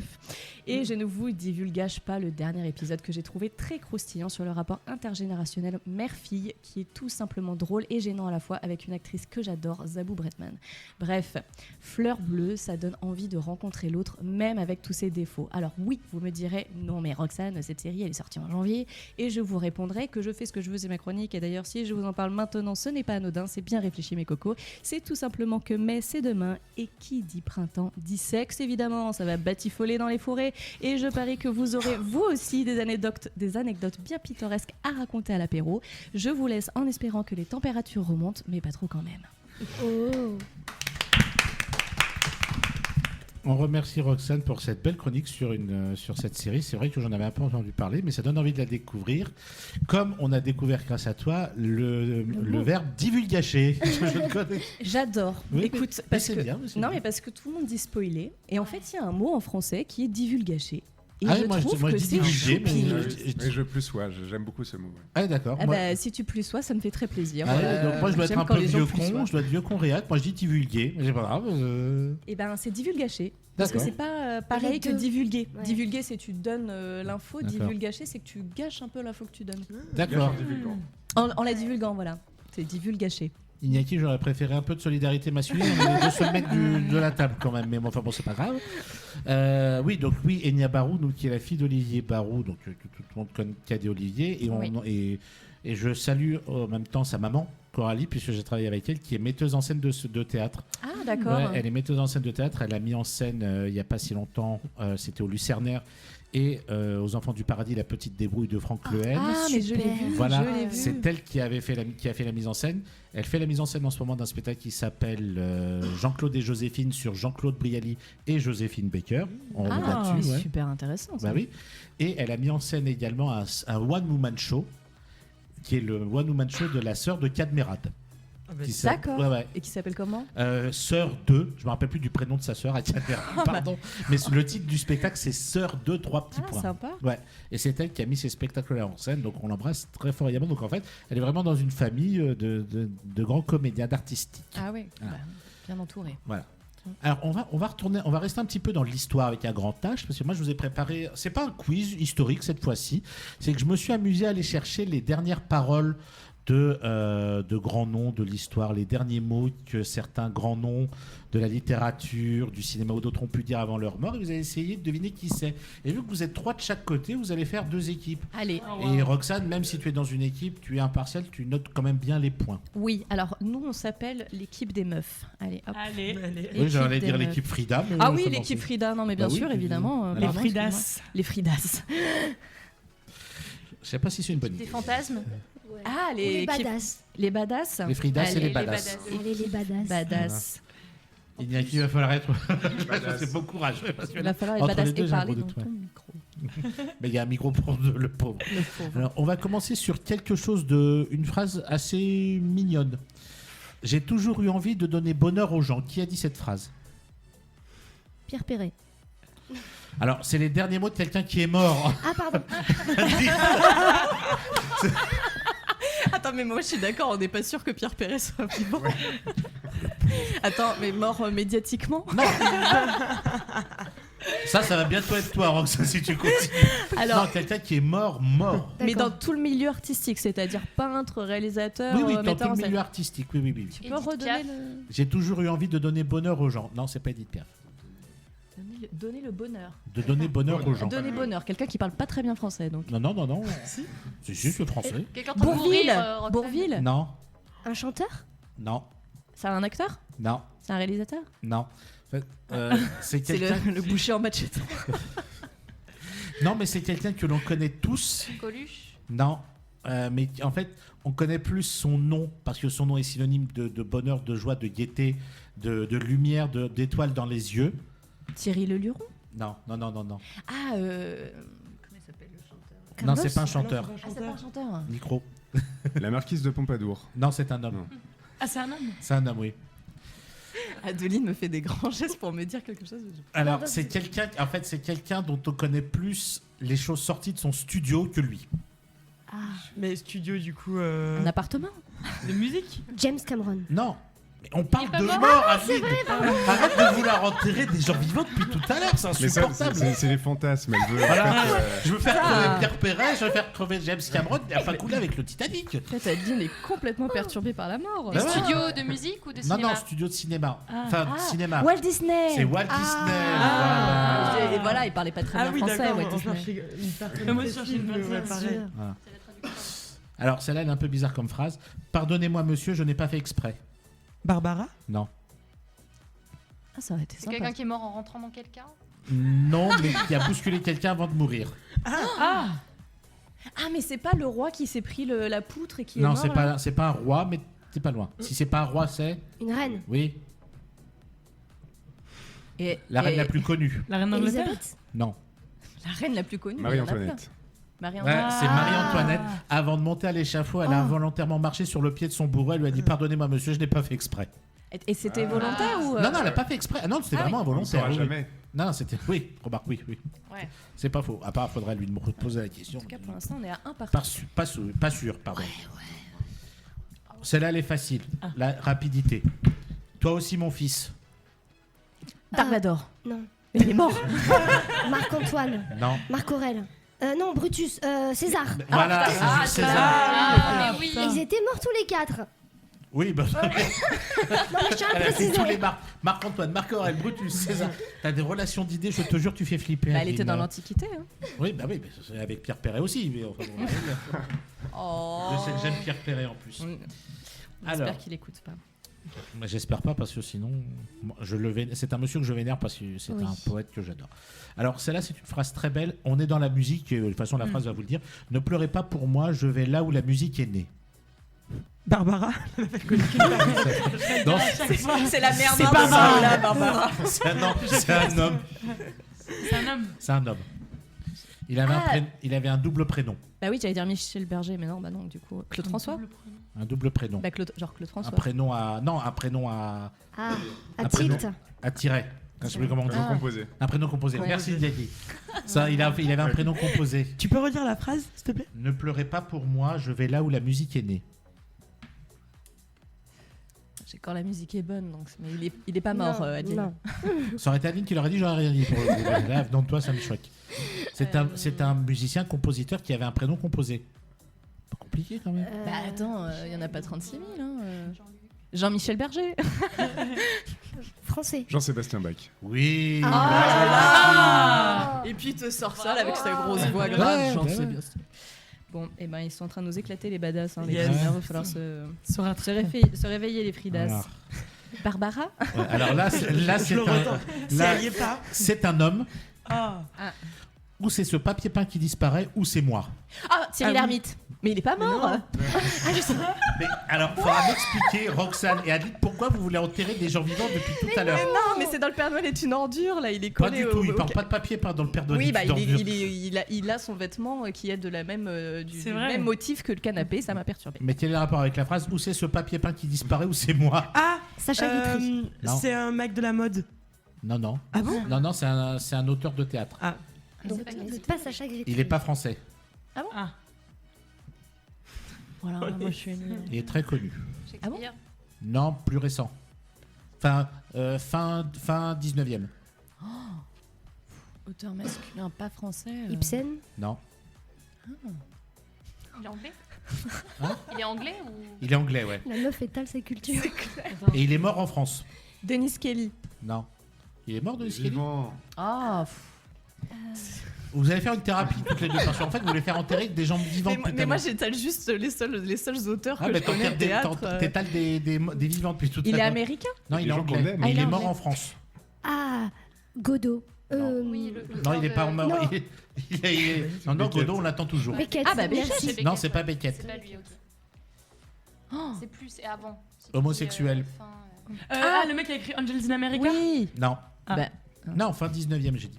Et je ne vous divulgage pas le dernier épisode que j'ai trouvé très croustillant sur le rapport intergénérationnel mère-fille qui est tout simplement drôle et gênant à la fois avec une actrice que j'adore, Zabou Bretman. Bref, Fleur bleue, ça donne envie de rencontrer l'autre même avec tous ses défauts. Alors oui, vous me direz non mais Roxane, cette série elle est sortie en janvier et je vous répondrai que je fais ce que je veux, c'est ma chronique et d'ailleurs si je vous en parle maintenant ce n'est pas anodin, c'est bien réfléchi mes cocos, c'est tout simplement que mai c'est demain et qui dit printemps dit sexe évidemment, ça va batifoler dans les forêts et je parie que vous aurez vous aussi des anecdotes bien pittoresques à raconter à l'apéro. Je vous laisse en espérant que les températures remontent mais pas trop quand même. Oh. On remercie Roxane pour cette belle chronique sur cette série. C'est vrai que j'en avais un peu entendu parler, mais ça donne envie de la découvrir. Comme on a découvert grâce à toi le verbe divulgacher. J'adore. Oui, Écoute, mais c'est bien, mais parce que tout le monde dit spoiler. Et en fait, il y a un mot en français qui est divulgacher. Et Ah je oui, moi trouve je que dis c'est divulguer, mais choupi. Mais je plus sois, j'aime beaucoup ce mot. Ouais. Ah d'accord. Ah Moi- bah, si tu plus sois, ça me fait très plaisir. Ah ouais, donc moi je dois être J'aime un quand peu les gens vieux plus con, soient. je dois être vieux con réac. Moi je dis divulguer, mais c'est pas grave. Et ben c'est divulgacher. Parce que D'accord. c'est pas pareil Les que deux. divulguer. Ouais. Divulguer, c'est tu donnes l'info. D'accord. Divulgacher, c'est que tu gâches un peu l'info que tu donnes. D'accord. En la divulguant, voilà. C'est divulgacher. Iñaki, j'aurais préféré un peu de solidarité masculine. On est les deux seuls mecs de la table quand même, mais bon, enfin bon, c'est pas grave. Oui, Enya Barou, donc, qui est la fille d'Olivier Barou, donc tout le monde connaît Cadet Olivier, et je salue en même temps sa maman, Coralie, puisque j'ai travaillé avec elle, qui est metteuse en scène de théâtre. Ah d'accord. Ouais, elle est metteuse en scène de théâtre. Elle a mis en scène il n'y a pas si longtemps, c'était au Lucernaire et aux Enfants du Paradis, la petite débrouille de Franck Lehel. Ah mais je l'ai Super. vu. Voilà, je l'ai vu. c'est elle qui a fait la mise en scène. Elle fait la mise en scène en ce moment d'un spectacle qui s'appelle Jean-Claude et Joséphine sur Jean-Claude Brialy et Joséphine Baker. On est Ah, là-dessus, ouais. super intéressant. Ça. Bah oui. Et elle a mis en scène également un one-woman show, qui est le one-woman show de la sœur de Cadmerade. D'accord. Ouais. Et qui s'appelle comment? Sœur 2, je me rappelle plus du prénom de sa sœur à Cadmerade, pardon. Mais le titre du spectacle, c'est Sœur 2, 3 petits Ah points. sympa. Ouais, et c'est elle qui a mis ces spectacles-là en scène, donc on l'embrasse très fort également. Donc en fait, elle est vraiment dans une famille de grands comédiens, d'artistiques. Ah oui. Ah. Bah, bien entouré. Voilà. Alors on va rester un petit peu dans l'histoire avec un grand H, parce que moi je vous ai préparé, c'est pas un quiz historique cette fois-ci, c'est que je me suis amusé à aller chercher les dernières paroles de grands noms de l'histoire, les derniers mots que certains grands noms de la littérature, du cinéma ou d'autres ont pu dire avant leur mort, et vous allez essayer de deviner qui c'est. Et vu que vous êtes 3 de chaque côté, vous allez faire 2 équipes. Allez. Et Roxane, même si tu es dans une équipe, tu es impartial, tu notes quand même bien les points. Oui, alors nous on s'appelle l'équipe des meufs. Allez, hop. Allez. Oui, j'allais des dire meufs. l'équipe Frida. Mais Ah oui, ça l'équipe m'en fait. Frida, non mais bien Bah oui, sûr, puis- évidemment. Les Les pardon, Fridas. excuse-moi. Les Fridas. Je sais pas si c'est une bonne Des idée. fantasmes. Ouais. Ah, Ou les les équipes- badass. Les badass. Les Fridas et Allez, les les badass. Allez, les badass. Badass. Iñaki, il va falloir être. C'est beau courage. Parce que Il là, va falloir être entre badass les deux, et j'ai un parler gros dans doute, ton ouais. micro. Mais il y a un micro pour le pauvre. Le pauvre. Alors, on va commencer sur quelque chose une phrase assez mignonne. J'ai toujours eu envie de donner bonheur aux gens. Qui a dit cette phrase? Pierre Perret. Alors, c'est les derniers mots de quelqu'un qui est mort. Ah, pardon. mais moi je suis d'accord, on n'est pas sûr que Pierre Perret soit vivant. Attends, mais mort médiatiquement? Non. Ça va bientôt être toi, Rox, si tu continues. Alors, non, quelqu'un qui est mort. Mais dans tout le milieu artistique, c'est-à-dire peintre, réalisateur, Oui, dans metteur tout en le scène. milieu artistique, oui. Tu peux redonner le... J'ai toujours eu envie de donner bonheur aux gens. Non, c'est pas Edith Piaf. Donner le bonheur. De donner bonheur aux gens. Donner bonheur, quelqu'un qui parle pas très bien français, donc. Non. C'est juste le français. Quelqu'un en train de mourir, Roxane. Bourvil. Non. Un chanteur? Non. C'est un acteur? Non. C'est un réalisateur? Non. En fait, c'est C'est quelqu'un. le boucher en machette. Non, mais c'est quelqu'un que l'on connaît tous. Coluche. Non. Mais en fait, on connaît plus son nom parce que son nom est synonyme de bonheur, de joie, de gaieté, de lumière, d'étoiles dans les yeux. Thierry Leluron? Non. Ah, comment il s'appelle le chanteur? Non, c'est pas un chanteur. Ah, c'est pas un chanteur. Micro. La marquise de Pompadour. Non, c'est un homme. Non. Ah, c'est un homme. C'est un homme, oui. Adeline me fait des grands gestes pour me dire quelque chose. Alors, c'est quelqu'un dont on connaît plus les choses sorties de son studio que lui. Mais studio, du coup. Un appartement? De musique? James Cameron. Non. Mais on parle Il est pas de mort. mort, Adeline. Arrête de vouloir enterrer des gens vivants depuis tout à l'heure, c'est Mais ça, insupportable. c'est les fantasmes. Elle veut. Voilà. en fait, Je veux faire crever Pierre Perret, je veux faire crever James Cameron, et enfin couler avec le Titanic. En fait, Adeline est complètement perturbée par la mort. Bah ouais. Studio de musique ou de Non, cinéma? studio de cinéma. Enfin, cinéma. Walt Disney. C'est Walt Disney. Ah. Voilà. Et voilà, il parlait pas très Ah bien oui, français, d'accord. Walt On Disney. cherchait une personne. Moi, je cherchais une personne. Ouais, pareil. Voilà. Alors, celle-là, elle est un peu bizarre comme phrase. Pardonnez-moi, monsieur, je n'ai pas fait exprès. Barbara? Non. Ah, ça aurait été C'est sympa. quelqu'un qui est mort en rentrant dans quelqu'un? Non, mais qui a bousculé quelqu'un avant de mourir. Ah, mais c'est pas le roi qui s'est pris la poutre et qui est Non, mort, là c'est pas un roi, mais c'est pas loin. Si c'est pas un roi, c'est. Une reine? Oui. Et, La reine et- la plus connue. La reine d'Angleterre. Elisabeth? Non. La reine la plus connue. Marie-Antoinette. Ouais, Marie-Antoinette. c'est Marie-Antoinette. Avant de monter à l'échafaud, elle a involontairement marché sur le pied de son bourreau. Elle lui a dit pardonnez-moi, monsieur, je n'ai pas fait exprès. Et c'était volontaire ou Non, elle n'a pas fait exprès. Ah non, c'était vraiment On ne involontaire. saura oui. jamais. Non, c'était. Oui, remarque, oui. Ouais. C'est pas faux. À part, il faudrait lui poser la question. En tout cas, pour l'instant, on est à un partout. Pas sûr, pardon. Celle-là, elle est facile. La rapidité. Toi aussi, mon fils. Dark Vador. Non. Mais il est mort. Marc-Antoine? Non. Marc Aurèle? Non, Brutus. César? Voilà, c'est Jules César. Ah, mais oui. Ils étaient morts tous les quatre. Oui, bah. Non, mais je tiens à Elle a fait préciser. tous les Marc-Antoine, Marc-Aurèle, Brutus, César. T'as des relations d'idées, je te jure, tu fais flipper. Bah, elle Adeline. était dans l'Antiquité. Hein. Oui, bah oui, mais c'est avec Pierre Perret aussi. Mais enfin, bon, Oh. je sais que j'aime Pierre Perret en plus. Alors. J'espère qu'il écoute pas. Mais j'espère pas parce que sinon, c'est un monsieur que je vénère parce que c'est un poète que j'adore. Alors celle-là, c'est une phrase très belle. On est dans la musique. De toute façon, la phrase va vous le dire. Ne pleurez pas pour moi. Je vais là où la musique est née. Barbara? Non, C'est la merde. C'est hein, pas de Barbara. Paola, Barbara. c'est un homme. C'est un homme. C'est un homme. C'est un homme. Il avait un double prénom. Bah oui, j'allais dire Michel Berger, mais non, bah non, du coup. Claude François. Un double prénom. Bah genre Claude Un François. prénom à. Non, un prénom à. Ah, Un à prénom. tilt. À tiret. Je sais plus comment on dit. Prénom composé. Un prénom composé. Ouais. Merci Daddy. Ça, il avait un prénom composé. Tu peux redire la phrase, s'il te plaît? Ne pleurez pas pour moi, je vais là où la musique est née. Quand la musique est bonne, donc. Mais il est pas mort, Non, Adil. non. Ça aurait été Adeline qui l'aurait dit, j'aurais rien dit. Pour le coup. Là, venant de toi, ça me choque. C'est un musicien, compositeur qui avait un prénom composé. Pas compliqué quand même. Bah attends, il y en a pas 36 000. Hein, Jean-Michel Berger. Français. Jean-Sébastien Bach. Oui. Ah. Et puis il te sort ça là, avec sa grosse voix grave. Ouais, Genre, bah c'est ouais. bien. Bon, et ben ils sont en train de nous éclater les badass. Hein, les Yes. crineurs, il va falloir se réveiller les fridas. Alors, Barbara. ouais, alors là, c'est Je le retends. là, Ça y est pas. c'est un homme. Ah. Ou c'est ce papier peint qui disparaît, ou c'est moi. Ah, Thierry Lhermitte. Mais il est pas mort. Mais alors, faudra m'expliquer, Roxane et Adeline, pourquoi vous voulez enterrer des gens vivants depuis tout à l'heure. Non, mais c'est dans le Père Noël est une ordure là. Il est Pas collé du tout, il parle pas de papier peint dans le Père Noël. Oui, bah est une ordure. il a son vêtement qui est de la même du C'est vrai. même motif que le canapé. Ça m'a perturbé. Mais quel est le rapport avec la phrase où c'est ce papier peint qui disparaît ou c'est moi? Ah, Sacha Guitry. Non. c'est un mec de la mode. Non, non. Ah bon? Non, c'est un auteur de théâtre. Ah. Donc, c'est pas Sacha Guitry. Il est pas français. Ah. Voilà, moi je suis nulle. Il est très connu. Shakespeare. Non, plus récent. Fin 19e. Auteur masculin, pas français. Ibsen. Non. Il est anglais. Hein Il est anglais ou Il est anglais, ouais. La meuf étale sa culture. Et il est mort en France. Denis Kelly. Non. Il est mort de Kelly. Vivant. Ah. Vous allez faire une thérapie toutes les deux. Parce qu'en fait, vous voulez faire enterrer des gens vivants. Mais moi j'étale juste les seuls auteurs que Ah, je mais connais au théâtre. t'étales des vivants depuis tout à Il est l'heure. américain? Non, il est Des gens qu'on anglais. aime. Mais Ah, il il est est mort anglais. en France. Ah, Godot. Oui, Non, il est pas mort. Non. Non, Beckett. Godot, on l'attend toujours. Beckett. Ah, bah, Beckett, merci. c'est Non, c'est pas Beckett. C'est pas lui, ok. C'est plus, c'est avant. C'est Homosexuel. fin, Le mec qui a écrit Angels in America. Oui. Non. Ah. Bah, Non, fin 19e, j'ai dit.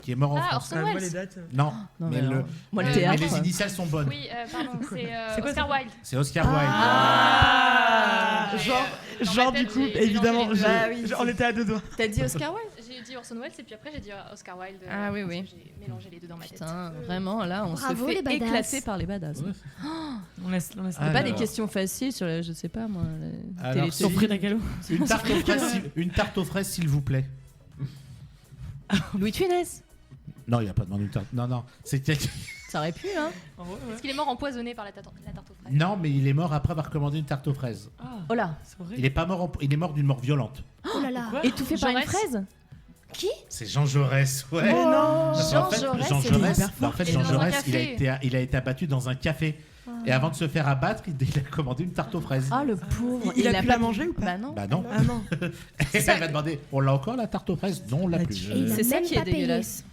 Qui est mort en Ah, France. Orson Moi, les Welles. dates. Non, Non, mais, mais alors, moi, le mais mais théâtre. les initiales sont bonnes. Oui, pardon, c'est C'est quoi, Oscar Wilde. C'est Oscar Wilde. Ah, genre, Dans ma du tête, coup, j'ai évidemment, mélangé les deux. Bah oui, on était à deux doigts. T'as dit Oscar Wilde? J'ai dit Orson Welles et puis après j'ai dit Oscar Wilde. Ah oui, parce oui. que J'ai mélangé les deux dans ma tête. Putain, vraiment, là, on Bravo, se fait les badass. éclater par les badass. Ouais. On laisse. C'est pas des Alors. questions faciles sur, je sais pas moi, la Alors, télé. sur Frida Kahlo. Une tarte aux fraises, s'il vous plaît. Louis de Funès. Non, il a pas demandé une tarte. Non, c'est Ça aurait pu, hein. Est-ce qu'il est mort empoisonné par la tarte aux fraises? Non, mais il est mort après avoir commandé une tarte aux fraises. Oh là. C'est vrai. Il est pas mort. Il est mort d'une mort violente. Oh là là. Quoi Étouffé par une Jaurès. fraise? C'est Jean Jaurès, ouais. Mais non. Parce qu'en fait, Jaurès, Jean c'est Jaurès, hyper en fait, Il est Jean dans un Jaurès, café. il a été abattu dans un café. Et avant de se faire abattre, il a commandé une tarte aux fraises. Ah, le pauvre. Il a pu la pas- manger ou pas Bah non. Bah non. Ah non. Et elle m'a demandé, on l'a encore la tarte aux fraises? Non, on l'a Ah, plus. tu- Et il a C'est ça même qui est pas payé. dégueulasse.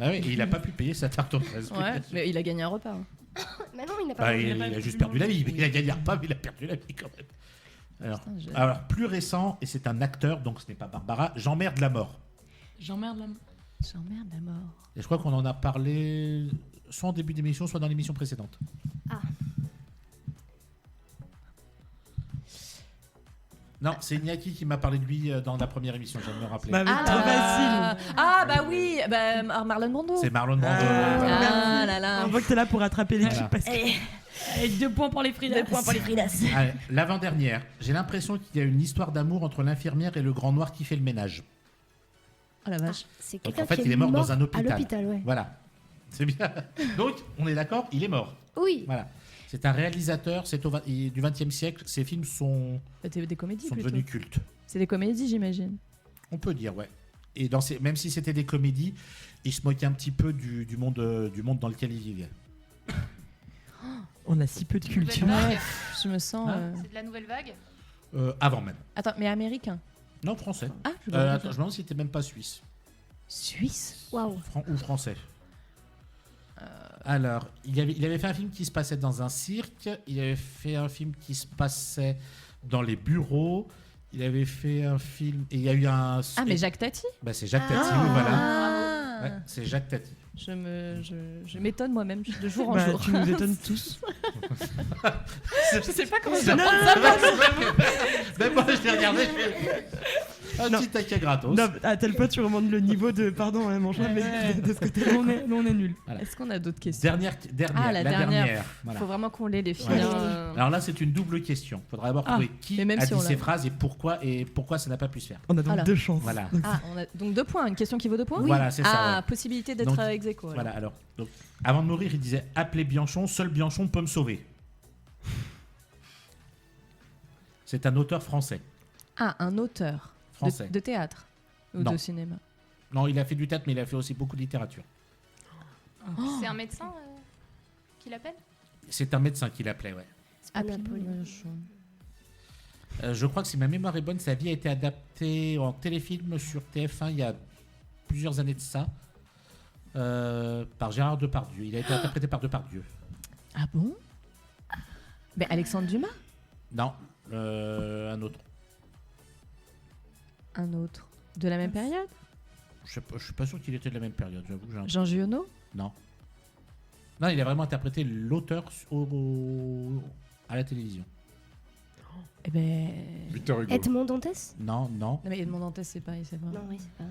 Ah oui, et il a pas pu payer sa tarte aux fraises. Ouais, mais il a gagné un repas. hein. Mais non, il n'a pas Bah, mangé. il a juste perdu la vie. Il a gagné un repas, mais il a perdu la vie quand même. Alors, Putain, j'ai- alors, plus récent, et c'est un acteur, donc ce n'est pas Barbara, J'emmerde la mort. J'emmerde la. J'emmerde la mort. Et je crois qu'on en a parlé soit en début d'émission, soit dans l'émission précédente. Ah. Non, c'est Iñaki qui m'a parlé de lui dans la première émission, je viens de me rappeler. Bah, mais trop facile. Bah oui, bah, Marlon Brando. C'est Marlon Brando. Ah, voilà. Ah là là. On voit que t'es là pour attraper l'équipe Voilà. parce que Avec 2 points pour les Frida. Allez, l'avant-dernière. J'ai l'impression qu'il y a une histoire d'amour entre l'infirmière et le grand noir qui fait le ménage. Oh la vache. C'est Donc, quelqu'un en fait, qui il est mort dans un à hôpital. l'hôpital, ouais. Voilà. C'est bien. Donc, on est d'accord, il est mort. Oui. Voilà. C'est un réalisateur, c'est du XXe siècle. Ses films sont Des comédies plutôt. devenus cultes. C'est des comédies, j'imagine. On peut dire, ouais. Et même si c'était des comédies, il se moquait un petit peu du monde dans lequel il vivait. on a si peu de culture. Nouvelle vague. Ouais, je me sens. Hein C'est de la nouvelle vague. Avant même. Attends, mais américain? Non, français. Ah, je Attends, je me demande si c'était même pas suisse. Suisse. Waouh. Ou français. Alors, il avait fait un film qui se passait dans un cirque. Il avait fait un film qui se passait dans les bureaux. Il avait fait un film. Et il y a eu un. Ah, mais Jacques Tati? Bah, c'est Jacques Tati, oui, voilà. Ah. Ouais, c'est Jacques Tati. Je m'étonne moi-même de jour en Bah, jour. tu nous étonnes tous. Je sais pas comment je Non, dois prendre ça. Même moi, je l'ai regardé. Un Non. petit taquet gratos. Non, à tel point tu remontes le niveau de pardon mon choix mais de ce côté-là. Nous on est nuls. Voilà. Est-ce qu'on a d'autres questions? Dernière, Ah, la dernière. Voilà. Faut vraiment qu'on l'ait les filles. Ouais. hein. Alors là, c'est une double question. Il faudra d'abord trouver qui mais même a si dit on ces l'a. phrases et pourquoi ça n'a pas pu se faire. On a donc Voilà. 2 chances. Voilà. Donc, Ah, on a donc 2 points. Une question qui vaut 2 points? Voilà, c'est ça. Ah, ouais. possibilité d'être Donc, ex aequo, alors. Voilà, alors. Donc, avant de mourir, il disait appelez Bianchon, seul Bianchon peut me sauver. C'est un auteur français. Ah, un auteur Français. de théâtre ou Non. de cinéma. Non, il a fait du théâtre, mais il a fait aussi beaucoup de littérature. C'est un médecin qui l'appelle? C'est un médecin qui l'appelait, ouais. pas Napoléon. Je crois que si ma mémoire est bonne, sa vie a été adaptée en téléfilm sur TF1 il y a plusieurs années de ça, par Gérard Depardieu. Il a été interprété par Depardieu. Ah bon? Mais Alexandre Dumas? Non, un autre. Un autre. De la même période? Je suis pas sûr qu'il était de la même période, j'avoue. Jean Giono? Non. Non, il a vraiment interprété l'auteur à la télévision. Eh ben. Victor Hugo. Edmond Dantès? Non. Non, mais Edmond Dantès, c'est pas. Non, oui, c'est pas.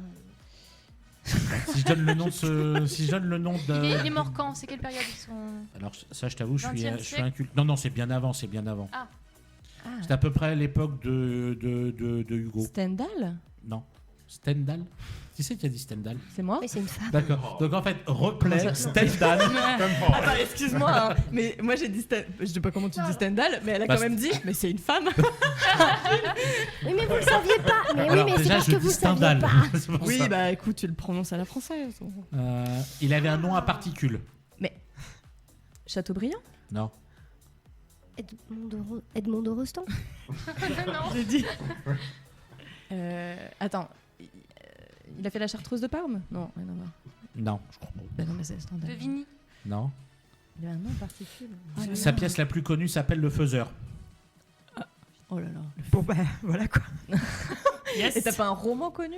Si je donne le nom de... Il est mort quand? C'est quelle période ils sont... Alors ça, je t'avoue, je suis 20e un culte. Non, c'est bien avant. Ah. C'est à peu près à l'époque de Hugo. Stendhal? Non. Stendhal? Qui c'est qui a dit Stendhal? C'est moi? Mais c'est une femme. D'accord. Donc en fait, replay, Stendhal. Attends, excuse-moi, hein, mais moi j'ai dit Stendhal. Je sais pas comment tu dis Stendhal, mais elle a Bah, quand même dit, mais c'est une femme. Oui, mais vous le saviez pas. Mais Alors, oui, mais c'est déjà, parce je que dis vous saviez Stendhal. pas. C'est pour Oui, ça. bah écoute, tu le prononces à la française. Il avait un nom à particules. Chateaubriand? Non. Edmond de Rostand. Non. J'ai dit. Attends, il a fait la Chartreuse de Parme? Non, rien à voir. Non, je crois pas. Bah non, mais c'est Stendhal. De Vigny. Non. Il a un nom particulier. Oh là là. Sa pièce la plus connue s'appelle Le Faiseur. Oh là là. Bon, bah, voilà quoi. Et t'as pas un roman connu?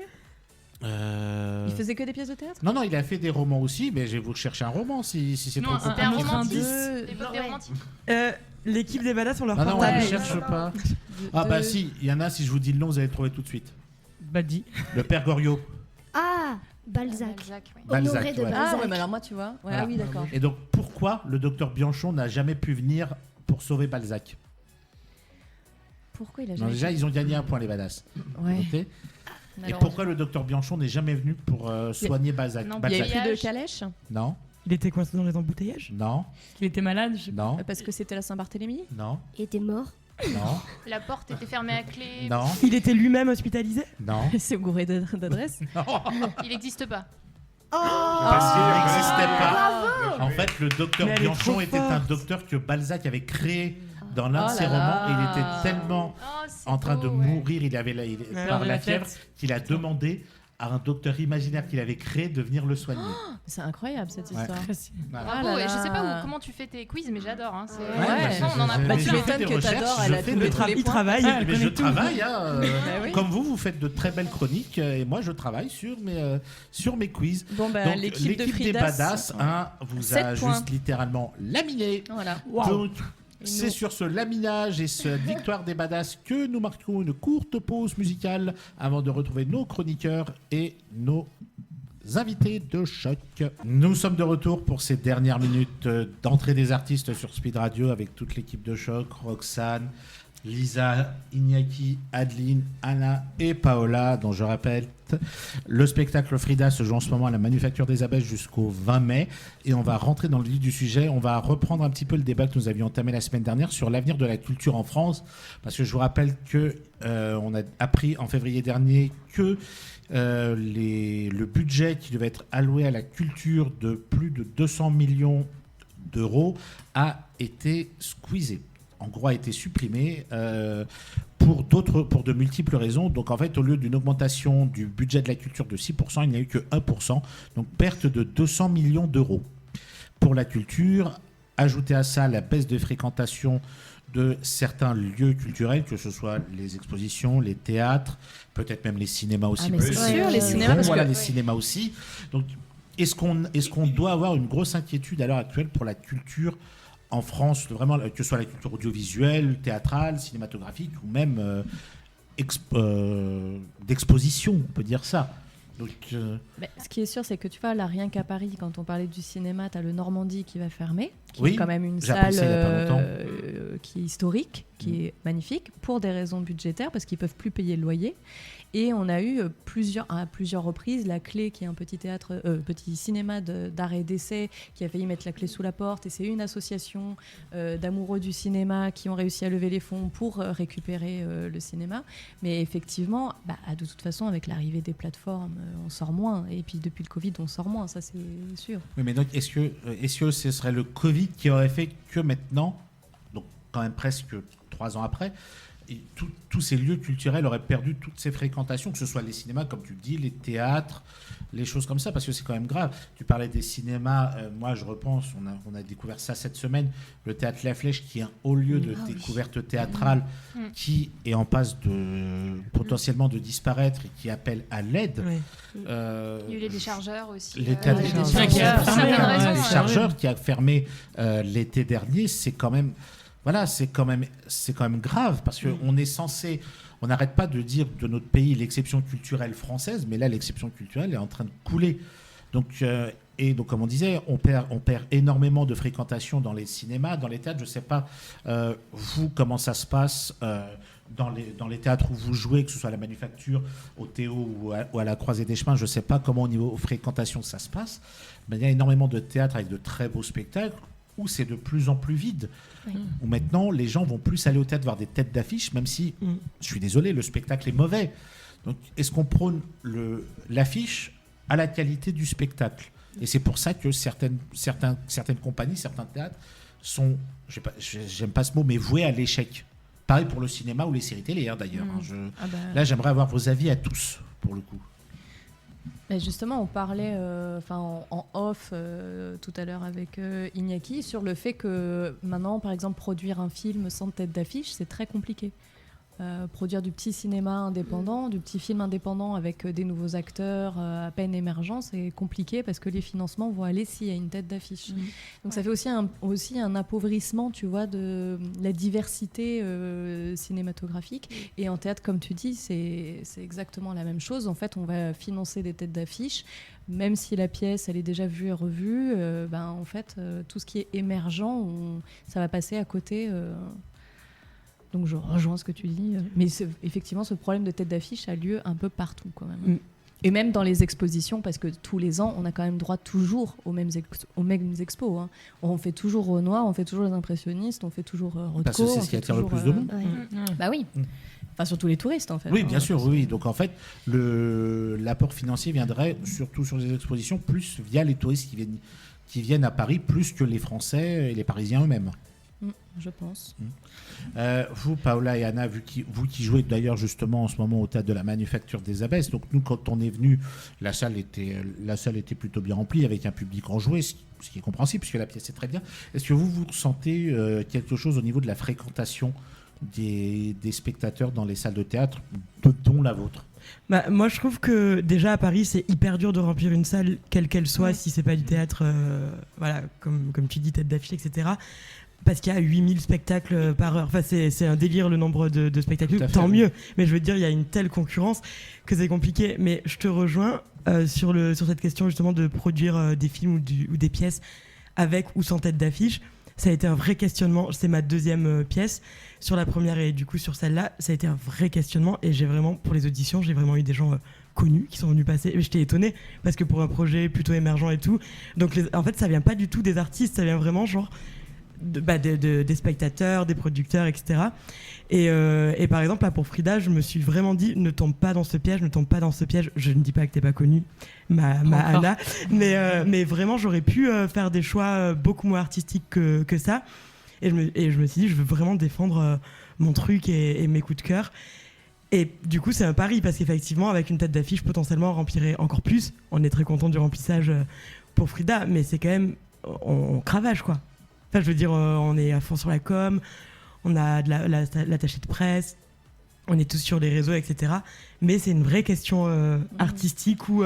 Il faisait que des pièces de théâtre? Non, il a fait des romans aussi, mais je vais vous chercher un roman si c'est Non, trop c'était un compliqué. romantique. de- L'époque des romantiques. L'équipe des badass, on leur Ah non, portable. on ne Ouais, cherche non, pas. Ah bah si, il y en a, si je vous dis le nom, vous allez le trouver tout de suite. Badi. Le Père Goriot. Ah, Balzac. Oui. Balzac, Honoré de ouais. Balzac. Ah ouais, mais alors moi tu vois. Ouais, Voilà. Ah oui, d'accord. Et donc pourquoi le docteur Bianchon n'a jamais pu venir pour sauver Balzac? Pourquoi il a Non, jamais déjà, ils ont gagné un point, les badass. Ouais. Ok. Et Alors, pourquoi le docteur Bianchon n'est jamais venu pour soigner Balzac? Non, Il y a Balzac. plus de Voyage. calèche? Non, Il était coincé dans les embouteillages. non, Il était malade, je sais pas. non, Parce que c'était la Saint-Barthélemy? non, Il était mort. non, la porte était fermée à clé. non, Il était lui-même hospitalisé. non. C'est gouré d'adresse. Il n'existe pas. Parce qu'il n'existait pas. En fait, le docteur Mais elle est Bianchon trop était un forte. docteur que Balzac avait créé dans l'un Oh de ses là romans. là. Et il était tellement Oh, c'est en train de beau, ouais. mourir, il avait par de la la fièvre, tête. qu'il a demandé à un docteur imaginaire qu'il avait créé de venir le soigner. C'est incroyable cette Ouais. histoire. Voilà. Bravo, Ah là et je sais là. pas comment tu fais tes quiz, mais j'adore. Hein. C'est- Ouais, franchement, on en a mais Bah, pas tu je plein. fais m'étonnes des que recherches, t'adores, je elle a fais tous des les Il points. travaille. Mais je travaille, oui. comme vous faites de très belles chroniques, et moi je travaille sur mes quiz. Bon bah Donc l'équipe de l'équipe des Fridas. badass vous 7 a points. juste littéralement laminé. Voilà. Donc Et c'est nous- sur ce laminage et cette victoire des badass que nous marquons une courte pause musicale avant de retrouver nos chroniqueurs et nos invités de choc. Nous sommes de retour pour ces dernières minutes d'entrée des artistes sur Speed Radio avec toute l'équipe de choc, Roxane, Lisa, Iñaki, Adeline, Anna et Paola, dont je rappelle le spectacle Frida se joue en ce moment à la Manufacture des Abeilles jusqu'au 20 mai et on va rentrer dans le vif du sujet. On va reprendre un petit peu le débat que nous avions entamé la semaine dernière sur l'avenir de la culture en France, parce que je vous rappelle que on a appris en février dernier que le budget qui devait être alloué à la culture de plus de 200 millions d'euros a été squeezé. En gros, a été supprimé pour de multiples raisons. Donc, en fait, au lieu d'une augmentation du budget de la culture de 6%, il n'y a eu que 1%. Donc, perte de 200 millions d'euros pour la culture. Ajoutez à ça la baisse de fréquentation de certains lieux culturels, que ce soit les expositions, les théâtres, peut-être même les cinémas aussi. Ah, mais parce c'est que sûr, les ils cinémas, vont, parce voilà, que- les cinémas aussi. Donc, est-ce qu'on doit avoir une grosse inquiétude à l'heure actuelle pour la culture en France, vraiment, que ce soit la culture audiovisuelle, théâtrale, cinématographique ou même d'exposition, on peut dire ça. Donc, Mais ce qui est sûr, c'est que tu vois, là, rien qu'à Paris, quand on parlait du cinéma, tu as le Normandie qui va fermer, qui Oui, est quand même une j'ai salle appris ça il y a pas longtemps. qui est historique, qui est magnifique, pour des raisons budgétaires, parce qu'ils peuvent plus payer le loyer. Et on a eu à plusieurs reprises la Clé, qui est un petit théâtre, petit cinéma d'art et d'essai, qui a failli mettre la clé sous la porte. Et c'est une association d'amoureux du cinéma qui ont réussi à lever les fonds pour récupérer le cinéma. Mais effectivement, de toute façon, avec l'arrivée des plateformes, on sort moins. Et puis depuis le Covid, on sort moins, ça c'est sûr. oui, mais donc, est-ce que ce serait le Covid qui aurait fait que maintenant, donc quand même presque 3 ans après, et tous ces lieux culturels auraient perdu toutes ces fréquentations, que ce soit les cinémas, comme tu le dis, les théâtres, les choses comme ça, parce que c'est quand même grave. Tu parlais des cinémas, moi je repense, on a découvert ça cette semaine, le théâtre La Flèche, qui est un haut lieu de découverte théâtrale, qui est en passe potentiellement de disparaître et qui appelle à l'aide. Ouais. Il y a eu les déchargeurs aussi. Les théâtres des des chargeurs. qui a Pour fermé, certaines hein, raisons, les chargeurs qui a fermé l'été dernier, c'est quand même grave parce que on on n'arrête pas de dire de notre pays l'exception culturelle française, mais là, l'exception culturelle est en train de couler. Donc, donc comme on disait, on perd énormément de fréquentation dans les cinémas, dans les théâtres. Je ne sais pas, vous, comment ça se passe dans les théâtres où vous jouez, que ce soit à la Manufacture, au Théo ou à la Croisée des Chemins. Je ne sais pas comment au niveau fréquentation ça se passe, mais il y a énormément de théâtres avec de très beaux spectacles où c'est de plus en plus vide. Oui. Où maintenant, les gens vont plus aller au théâtre voir des têtes d'affiche, même si, je suis désolé, le spectacle est mauvais. Donc, est-ce qu'on prône l'affiche à la qualité du spectacle? Et c'est pour ça que certaines compagnies, certains théâtres sont, j'aime pas ce mot, mais voués à l'échec. Pareil pour le cinéma ou les séries télé, d'ailleurs. Là, j'aimerais avoir vos avis à tous, pour le coup. Mais justement, on parlait en off tout à l'heure avec Iñaki sur le fait que maintenant, par exemple, produire un film sans tête d'affiche, c'est très compliqué. Produire du petit cinéma indépendant, du petit film indépendant avec des nouveaux acteurs à peine émergents, c'est compliqué parce que les financements vont aller s'il y a une tête d'affiche. Donc ça fait aussi un appauvrissement, tu vois, de la diversité cinématographique. Et en théâtre, comme tu dis, c'est exactement la même chose. En fait, on va financer des têtes d'affiche, même si la pièce elle est déjà vue et revue. En fait, tout ce qui est émergent, ça va passer à côté. Donc je rejoins ce que tu dis. Mais effectivement, ce problème de tête d'affiche a lieu un peu partout quand même. Et même dans les expositions, parce que tous les ans, on a quand même droit toujours aux mêmes expos. Hein. On fait toujours Renoir, on fait toujours les impressionnistes, on fait toujours Rothko. Parce que c'est ce qui attire le plus de monde. Bah oui. Enfin, surtout les touristes, en fait. Oui, bien sûr, oui. Donc, en fait, l'apport financier viendrait surtout sur les expositions, plus via les touristes qui viennent à Paris, plus que les Français et les Parisiens eux-mêmes. Je pense. Vous, Paola et Anna, vous qui jouez d'ailleurs justement en ce moment au théâtre de la Manufacture des Abbesses, donc nous, quand on est venu, la salle était plutôt bien remplie avec un public enjoué, ce qui est compréhensible puisque la pièce est très bien. Est-ce que vous ressentez quelque chose au niveau de la fréquentation des spectateurs dans les salles de théâtre, dont la vôtre? Moi, je trouve que déjà à Paris, c'est hyper dur de remplir une salle, quelle qu'elle soit, si c'est pas du théâtre, comme tu dis, tête d'affiche, etc. Parce qu'il y a 8000 spectacles par heure. Enfin, c'est un délire le nombre de spectacles. Tant mieux. Mais je veux dire, il y a une telle concurrence que c'est compliqué. Mais je te rejoins sur cette question justement de produire des films ou des pièces avec ou sans tête d'affiche. Ça a été un vrai questionnement. C'est ma deuxième pièce. Sur la première et du coup sur celle-là, ça a été un vrai questionnement. Et pour les auditions, j'ai vraiment eu des gens connus qui sont venus passer. Et j'étais étonnée parce que pour un projet plutôt émergent et tout. Donc en fait, ça vient pas du tout des artistes. Ça vient vraiment genre des spectateurs, des producteurs, etc. Et par exemple, là, pour Frida, je me suis vraiment dit, ne tombe pas dans ce piège. Je ne dis pas que t'es pas connue, ma Anna, mais vraiment, j'aurais pu faire des choix beaucoup moins artistiques que ça. Et je me suis dit, je veux vraiment défendre mon truc et mes coups de cœur. Et du coup, c'est un pari, parce qu'effectivement, avec une tête d'affiche, potentiellement, on remplirait encore plus. On est très content du remplissage pour Frida, mais c'est quand même... On cravache, quoi. Enfin, je veux dire, on est à fond sur la com, on a l'attaché de presse, on est tous sur les réseaux, etc. Mais c'est une vraie question artistique ou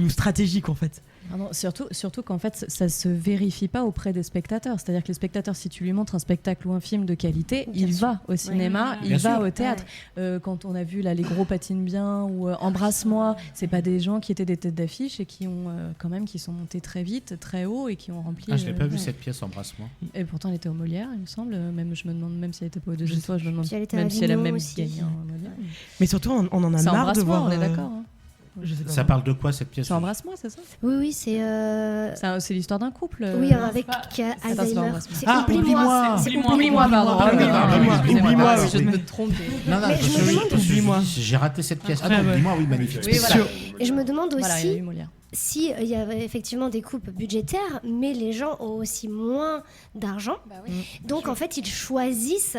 stratégique, en fait. Non, surtout qu'en fait, ça se vérifie pas auprès des spectateurs. C'est-à-dire que les spectateurs, si tu lui montres un spectacle ou un film de qualité, il va au cinéma, il va au théâtre. Quand on a vu là, Les Gros patinent bien ou Embrasse-moi, c'est pas des gens qui étaient des têtes d'affiche et qui sont montés très vite, très haut et qui ont rempli. Je n'ai pas vu cette pièce, Embrasse-moi. Et pourtant, elle était au Molière, il me semble. Même je me demande même si elle était pas au deuxième tour. Je me demande si elle a même gagné un Molière. Mais surtout, on en a marre de voir. On est d'accord. Ça parle de quoi cette pièce? C'est Embrasse-moi, c'est ça? Oui, c'est l'histoire d'un couple. Oui, avec Alzheimer. Oublie-moi. Oublie-moi, pardon. Oublie-moi, je me trompe. Non, j'ai raté cette pièce. Oublie-moi, oui, magnifique. Et je me demande aussi si il y avait effectivement des coupes budgétaires, mais les gens ont aussi moins d'argent. Donc en fait, ils choisissent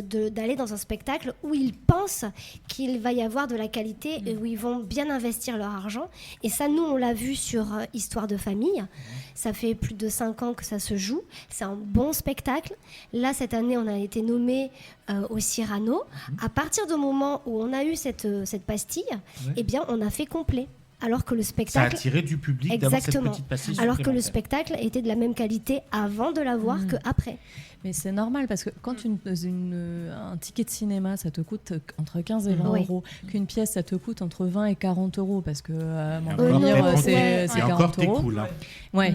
d'aller dans un spectacle où ils pensent qu'il va y avoir de la qualité et où ils vont bien investir leur argent. Et ça, nous, on l'a vu sur Histoire de famille. Ça fait plus de 5 ans que ça se joue. C'est un bon spectacle. Là, cette année, on a été nommé au Cyrano. À partir du moment où on a eu cette pastille, eh bien, on a fait complet. alors que le Ça a spectacle... attiré du public d'avoir cette Exactement. petite passée Alors que le supplémentaire. spectacle était de la même qualité avant de la voir qu'après. Mais c'est normal parce que quand un ticket de cinéma, ça te coûte entre 15 et 20 Oui. euros, qu'une pièce, ça te coûte entre 20 et 40 euros parce que à un moment encore, donné, t'es- c'est et encore, 40 t'es euros. cool. Hein. Ouais.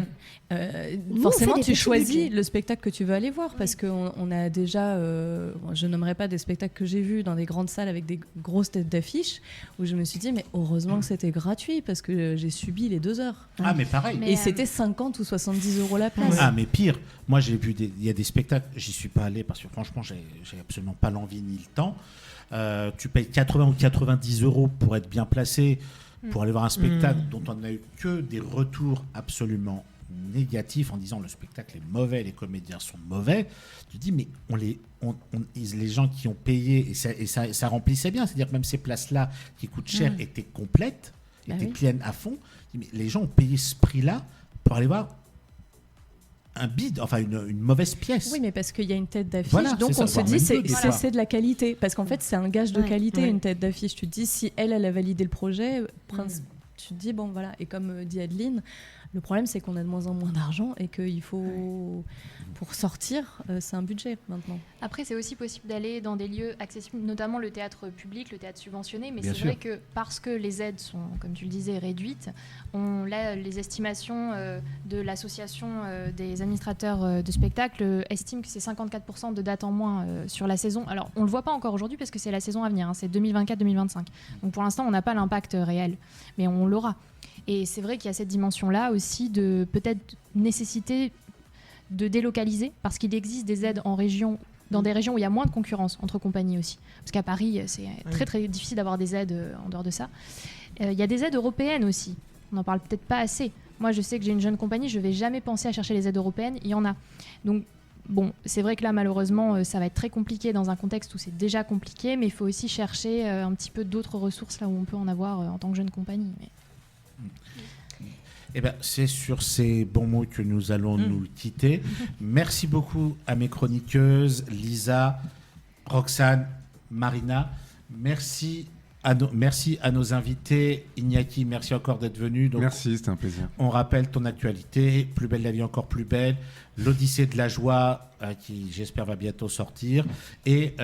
Nous, Forcément, on fait des tu petits choisis budgets. le spectacle que tu veux aller voir parce qu'on a déjà, je nommerai pas des spectacles que j'ai vus dans des grandes salles avec des grosses têtes d'affiche où je me suis dit, mais heureusement que c'était gratuit parce que j'ai subi les 2 heures. Ah, mais pareil. Mais, Et c'était 50 ou 70 euros la place. Ah, mais pire, moi j'ai vu il y a des spectacles, j'y suis pas allé parce que franchement j'ai absolument pas l'envie ni le temps. Tu payes 80 ou 90 euros pour être bien placé, pour aller voir un spectacle dont on n'a eu que des retours absolument négatifs en disant le spectacle est mauvais, les comédiens sont mauvais. Tu te dis mais les gens qui ont payé et ça remplissait bien, c'est-à-dire que même ces places-là qui coûtent cher étaient complètes, Bah étaient oui. pleines à fond. Tu dis, mais les gens ont payé ce prix-là pour aller voir un bide, enfin une mauvaise pièce. Oui, mais parce qu'il y a une tête d'affiche, Voilà, donc c'est ça, on se voire dit même c'est deux, des fois. c'est de la qualité. Parce qu'en fait, c'est un gage de Ouais. qualité, Ouais. une tête d'affiche. Tu te dis, si elle a validé le projet, tu te dis, bon, voilà. Et comme dit Adeline, le problème, c'est qu'on a de moins en moins d'argent et qu'il faut, pour sortir, c'est un budget maintenant. Après, c'est aussi possible d'aller dans des lieux accessibles, notamment le théâtre public, le théâtre subventionné. Mais Bien c'est sûr. vrai que parce que les aides sont, comme tu le disais, réduites, là, les estimations de l'association des administrateurs de spectacles estiment que c'est 54% de dates en moins sur la saison. Alors, on ne le voit pas encore aujourd'hui parce que c'est la saison à venir, hein, c'est 2024-2025. Donc pour l'instant, on n'a pas l'impact réel, mais on l'aura. Et c'est vrai qu'il y a cette dimension-là aussi de peut-être nécessité de délocaliser, parce qu'il existe des aides en région, dans des régions où il y a moins de concurrence entre compagnies aussi. Parce qu'à Paris, c'est très très difficile d'avoir des aides en dehors de ça. Il y a des aides européennes aussi. On n'en parle peut-être pas assez. Moi, je sais que j'ai une jeune compagnie, je ne vais jamais penser à chercher les aides européennes. Il y en a. Donc, bon, c'est vrai que là, malheureusement, ça va être très compliqué dans un contexte où c'est déjà compliqué, mais il faut aussi chercher un petit peu d'autres ressources là où on peut en avoir en tant que jeune compagnie. Mais... Eh ben, c'est sur ces bons mots que nous allons nous quitter. Merci beaucoup à mes chroniqueuses, Lisa, Roxane, Marina. Merci à nos invités. Iñaki, merci encore d'être venu. Donc, Merci, c'était un plaisir. on rappelle ton actualité. Plus belle la vie, encore plus belle. L'Odyssée de la joie, qui j'espère va bientôt sortir. Et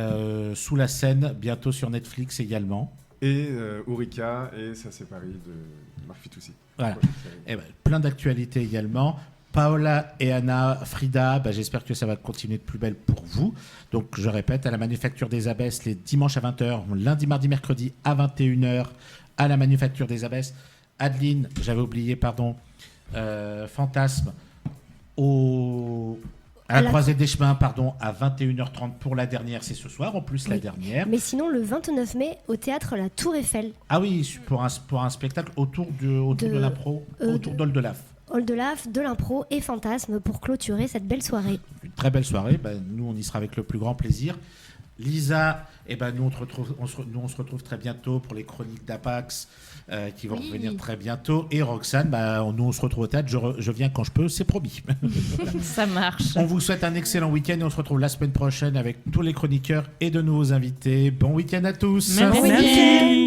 Sous la scène, bientôt sur Netflix également. Et Ourika, et Ça c'est Paris de Marc Fitoussi. Voilà. Prochaine série. Eh ben, plein d'actualités également. Paola et Anna, Frida, j'espère que ça va continuer de plus belle pour vous. Donc je répète, à la Manufacture des Abbesses, les dimanches à 20h, lundi, mardi, mercredi à 21h, à la Manufacture des Abbesses. Adeline, j'avais oublié, pardon, Fantasme, à la Croisée des Chemins, pardon, à 21h30 pour la dernière, c'est ce soir, en plus la dernière. Mais sinon, le 29 mai, au théâtre La Tour Eiffel, Ah oui, pour un spectacle autour de l'impro, autour d'Oldelaf. Oldelaf, de l'impro et Fantasme pour clôturer cette belle soirée. Une très belle soirée. Nous, on y sera avec le plus grand plaisir. Lisa, nous, on se retrouve très bientôt pour les chroniques d'Apax qui vont revenir très bientôt. Et Roxane, nous, on se retrouve au théâtre. Je viens quand je peux, c'est promis. Ça marche. On vous souhaite un excellent week-end et on se retrouve la semaine prochaine avec tous les chroniqueurs et de nouveaux invités. Bon week-end à tous. Merci.